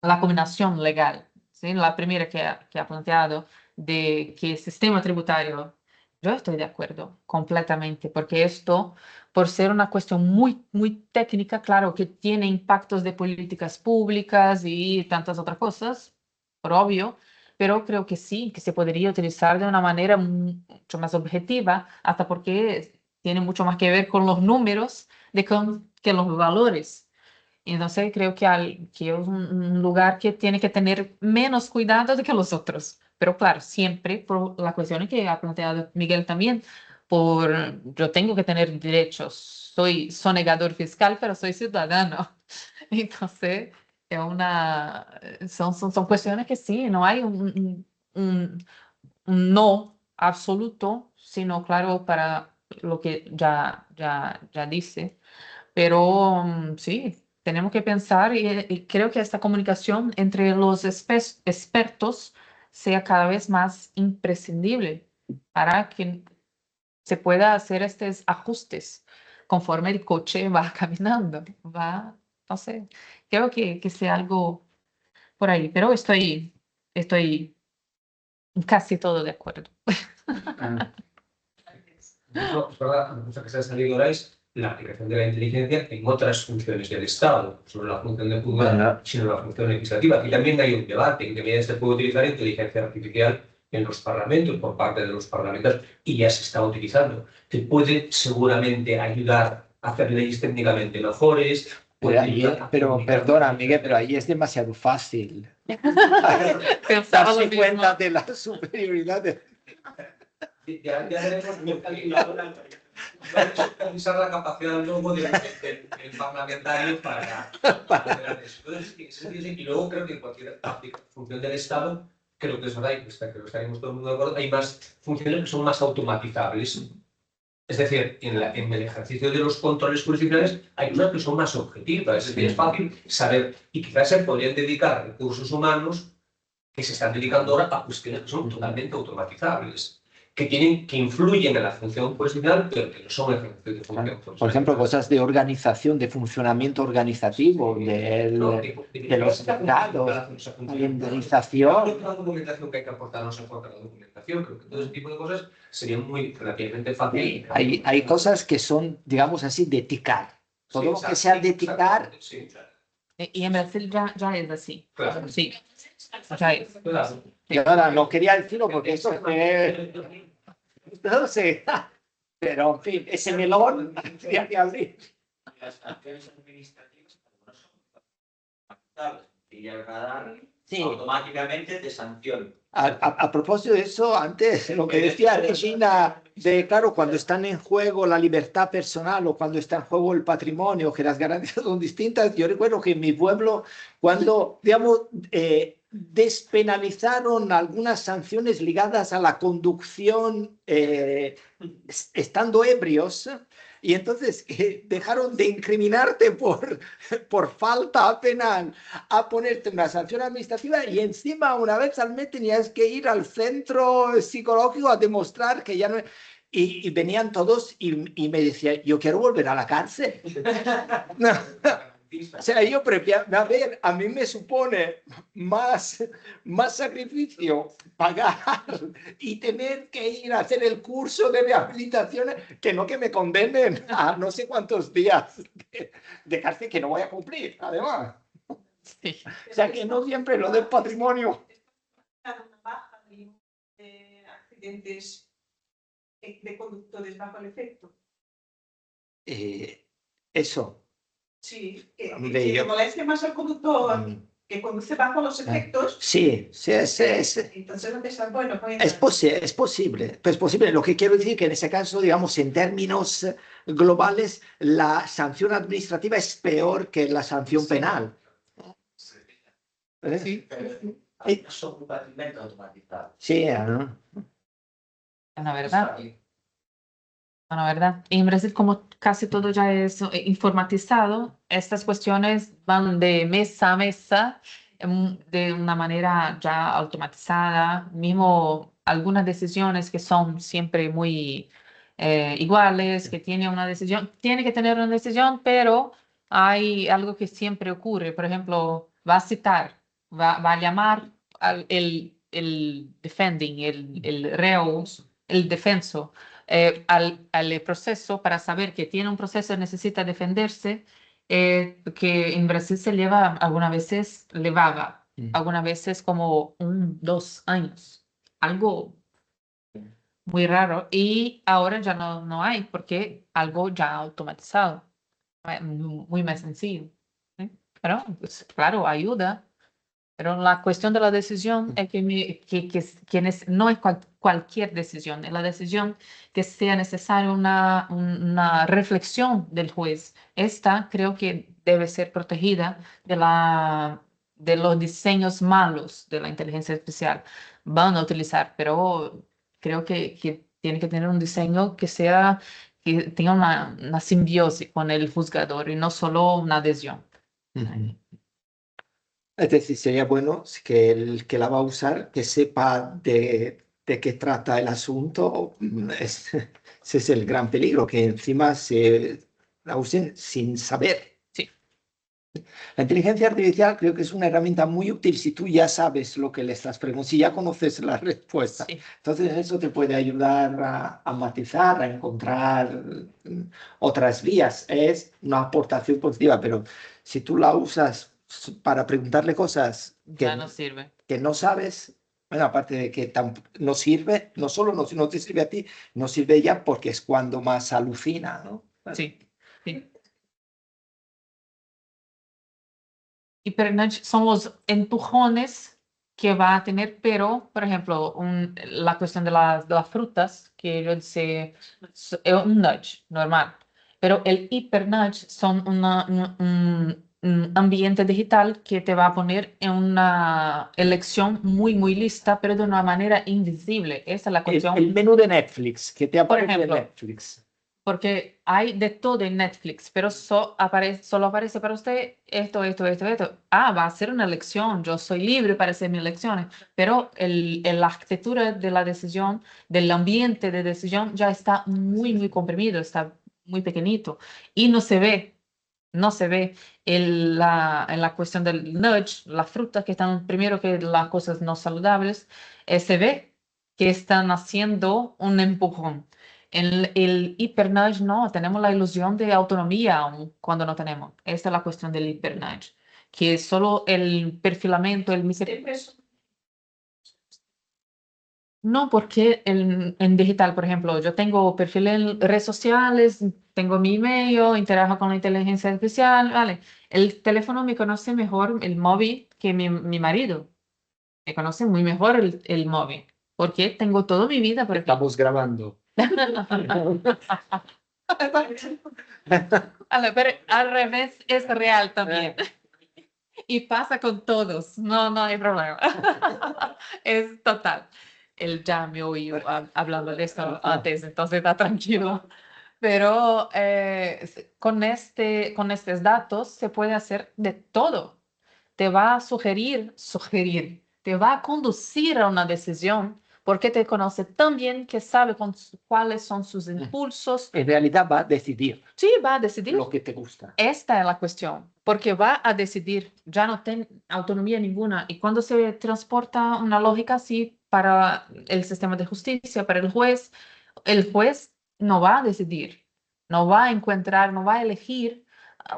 la combinación legal, ¿sí? La primera que ha planteado de que el sistema tributario, yo estoy de acuerdo completamente, porque esto, por ser una cuestión muy, muy técnica, claro que tiene impactos de políticas públicas y tantas otras cosas, por obvio, pero creo que sí, que se podría utilizar de una manera mucho más objetiva, hasta porque tiene mucho más que ver con los números que los valores. Entonces creo que es un lugar que tiene que tener menos cuidado de que los otros. Pero claro, siempre por la cuestión que ha planteado Miguel también, yo tengo que tener derechos. Soy sonegador fiscal, pero soy ciudadano. Entonces, son cuestiones que sí, no hay un no absoluto, sino claro para lo que ya dice. Pero sí, tenemos que pensar y creo que esta comunicación entre los expertos sea cada vez más imprescindible para que se pueda hacer estos ajustes conforme el coche va caminando, no sé, creo que sea algo por ahí, pero estoy casi todo de acuerdo. No, es verdad, una cosa que se ha salido ahora es la aplicación de la inteligencia en otras funciones del Estado, no solo la función de juzgar, sino la función legislativa. Aquí también hay un debate en que también se puede utilizar inteligencia artificial en los parlamentos, por parte de los parlamentarios, y ya se está utilizando, que puede seguramente ayudar a hacer leyes técnicamente mejores. Pero perdona, Miguel, pero ahí es demasiado fácil Pensaba lo darse mismo. cuenta de la superioridad de... Ya veremos cómo calcular la capacidad luego del parlamentario para poder eso. Entonces, y luego creo que en cualquier función del Estado creo que es verdad, y que lo estaremos todo el mundo de acuerdo, hay más funciones que son más automatizables. Es decir, en el ejercicio de los controles jurisdiccionales hay unas que son más objetivas, es decir, es fácil saber, y quizás se podrían dedicar recursos humanos que se están dedicando ahora a cuestiones que son totalmente automatizables, que influyen en la función jurisdiccional, pero que no son ejercicio de función. Por ejemplo, cosas de organización, de funcionamiento organizativo, de los juzgados, la indemnización. La documentación que hay que aportar no se aporta la documentación. Creo que todo ese tipo de cosas serían muy relativamente fáciles. Hay cosas que son, digamos así, de ticar. Todo lo que sea de ticar. Sí, claro. Y en Brasil ya es así. Claro. Sí, ya es. Claro. Y ahora no quería decirlo porque eso no sé. Pero, en fin, ese melón habría que abrir. Las sanciones administrativas no son automatizables. Y el radar Sí. automáticamente te sanciona. A propósito de eso, antes lo que decía Regina, de claro, cuando están en juego la libertad personal o cuando está en juego el patrimonio, que las garantías son distintas, yo recuerdo que en mi pueblo, cuando, digamos, despenalizaron algunas sanciones ligadas a la conducción estando ebrios, y entonces dejaron de incriminarte por falta penal a ponerte una sanción administrativa y encima una vez al mes tenías que ir al centro psicológico a demostrar que ya no... Y venían todos y me decían, yo quiero volver a la cárcel. No. O sea, yo prefiero, a ver, a mí me supone más sacrificio pagar y tener que ir a hacer el curso de rehabilitación que no que me condenen a no sé cuántos días de cárcel que no voy a cumplir, además. Sí. O sea, que no siempre lo del patrimonio. Una baja de accidentes de conductores bajo el efecto. Eso. Sí, que Hombre, le moleste más al conductor que conduce bajo los efectos. Sí, Entonces no te está bueno. es posible. Es posible. Lo que quiero decir que en ese caso, digamos, en términos globales, la sanción administrativa es peor que la sanción penal. Sí. No son fácilmente automatizables. Sí, ¿no? La verdad. Bueno, ¿verdad? En Brasil, como casi todo ya es informatizado, estas cuestiones van de mesa a mesa de una manera ya automatizada. Mismo algunas decisiones que son siempre muy iguales, que tiene una decisión, tiene que tener una decisión, pero hay algo que siempre ocurre. Por ejemplo, va a citar, va a llamar el defending, el reo, el defenso al proceso para saber que tiene un proceso, necesita defenderse, que en Brasil se lleva algunas veces, llevaba algunas veces como 2 años, algo muy raro, y ahora ya no hay, porque algo ya automatizado, muy más sencillo. ¿Sí? Pero, pues, claro, ayuda. Pero la cuestión de la decisión es no es cualquier decisión, es la decisión que sea necesaria una reflexión del juez. Esta creo que debe ser protegida de los diseños malos de la inteligencia artificial. Van a utilizar, pero creo que tiene que tener un diseño que tenga una simbiosis con el juzgador y no solo una adhesión. Es decir, sería bueno que el que la va a usar, que sepa de qué trata el asunto. Ese es el gran peligro, que encima se la usen sin saber. Sí. La inteligencia artificial creo que es una herramienta muy útil si tú ya sabes lo que le estás preguntando, si ya conoces la respuesta. Sí. Entonces eso te puede ayudar a matizar, a encontrar otras vías. Es una aportación positiva, pero si tú la usas para preguntarle cosas Ya no sirve. que no sabes, bueno, aparte de que no sirve, no solo no te sirve a ti, no sirve ella porque es cuando más alucina, ¿no? Sí, sí. Hypernudge son los empujones que va a tener, pero, por ejemplo, la cuestión de las frutas, que yo decía, es un nudge normal, pero el hypernudge son ambiente digital que te va a poner en una elección muy lista, pero de una manera invisible. Esa es la cuestión. El menú de Netflix, que te aparece en ejemplo, Netflix. Porque hay de todo en Netflix, pero solo aparece para usted esto. Ah, va a ser una elección, yo soy libre para hacer mis elecciones, pero la arquitectura de la decisión, del ambiente de decisión ya está muy comprimido, está muy pequeñito y no se ve. No se ve en la cuestión del nudge, las frutas que están primero que las cosas no saludables, se ve que están haciendo un empujón. En el hipernudge no, tenemos la ilusión de autonomía aún cuando no tenemos. Esta es la cuestión del hipernudge, que solo el perfilamiento, el no, porque en digital, por ejemplo, yo tengo perfil en redes sociales, tengo mi email, interajo con la inteligencia artificial, ¿vale? El teléfono me conoce mejor el móvil que mi marido. Me conoce muy mejor el móvil, porque tengo toda mi vida por aquí. Estamos grabando. Pero al revés es real también. Y pasa con todos, no hay problema. Es total. Él ya me oyó hablando de esto antes, entonces está tranquilo. Pero con estos datos se puede hacer de todo. Te va a sugerir, te va a conducir a una decisión porque te conoce tan bien que sabe cuáles son sus impulsos. En realidad va a decidir Sí, va a decidir. lo que te gusta. Esta es la cuestión, porque va a decidir, ya no tiene autonomía ninguna. Y cuando se transporta una lógica así para el sistema de justicia, para el juez no va a decidir, no va a encontrar, no va a elegir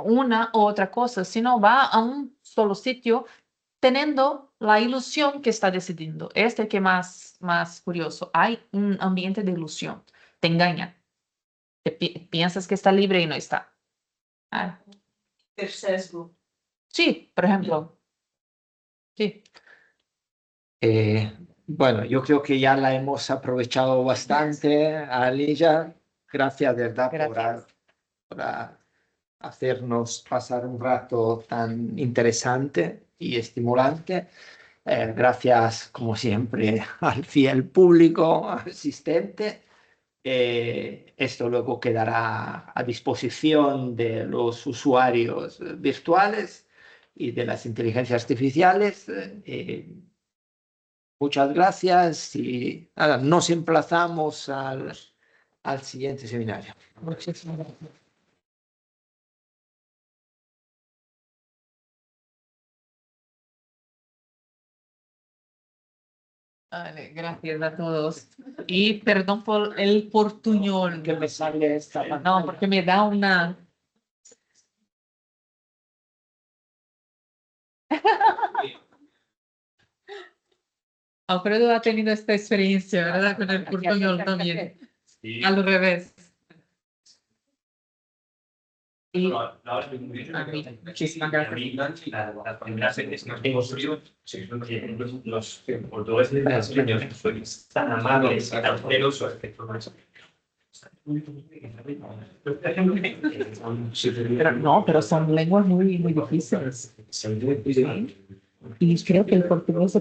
una u otra cosa, sino va a un solo sitio teniendo la ilusión que está decidiendo. Este es que más curioso. Hay un ambiente de ilusión. Te engañan. Piensas que está libre y no está. Ah, El sesgo. sí, por ejemplo. Sí. Bueno, yo creo que ya la hemos aprovechado bastante, Alilla. Gracias, de verdad, Gracias. por hacernos pasar un rato tan interesante y estimulante. Gracias, como siempre, al fiel público asistente. Esto luego quedará a disposición de los usuarios virtuales y de las inteligencias artificiales. Muchas gracias y nada, nos emplazamos al siguiente seminario. Muchísimas gracias. Vale, gracias a todos. Y perdón por el portuñol. Que me sale esta No, pantalla. porque me da una... Alfredo ha tenido esta experiencia, ¿verdad? Con el portuñol también. Sí. Al revés. Y muchísimas gracias. Las primeras veces que nos hemos subido, los portugueses brasileños están amables y tan celosos que Pero son lenguas muy difíciles. Y creo que el portugués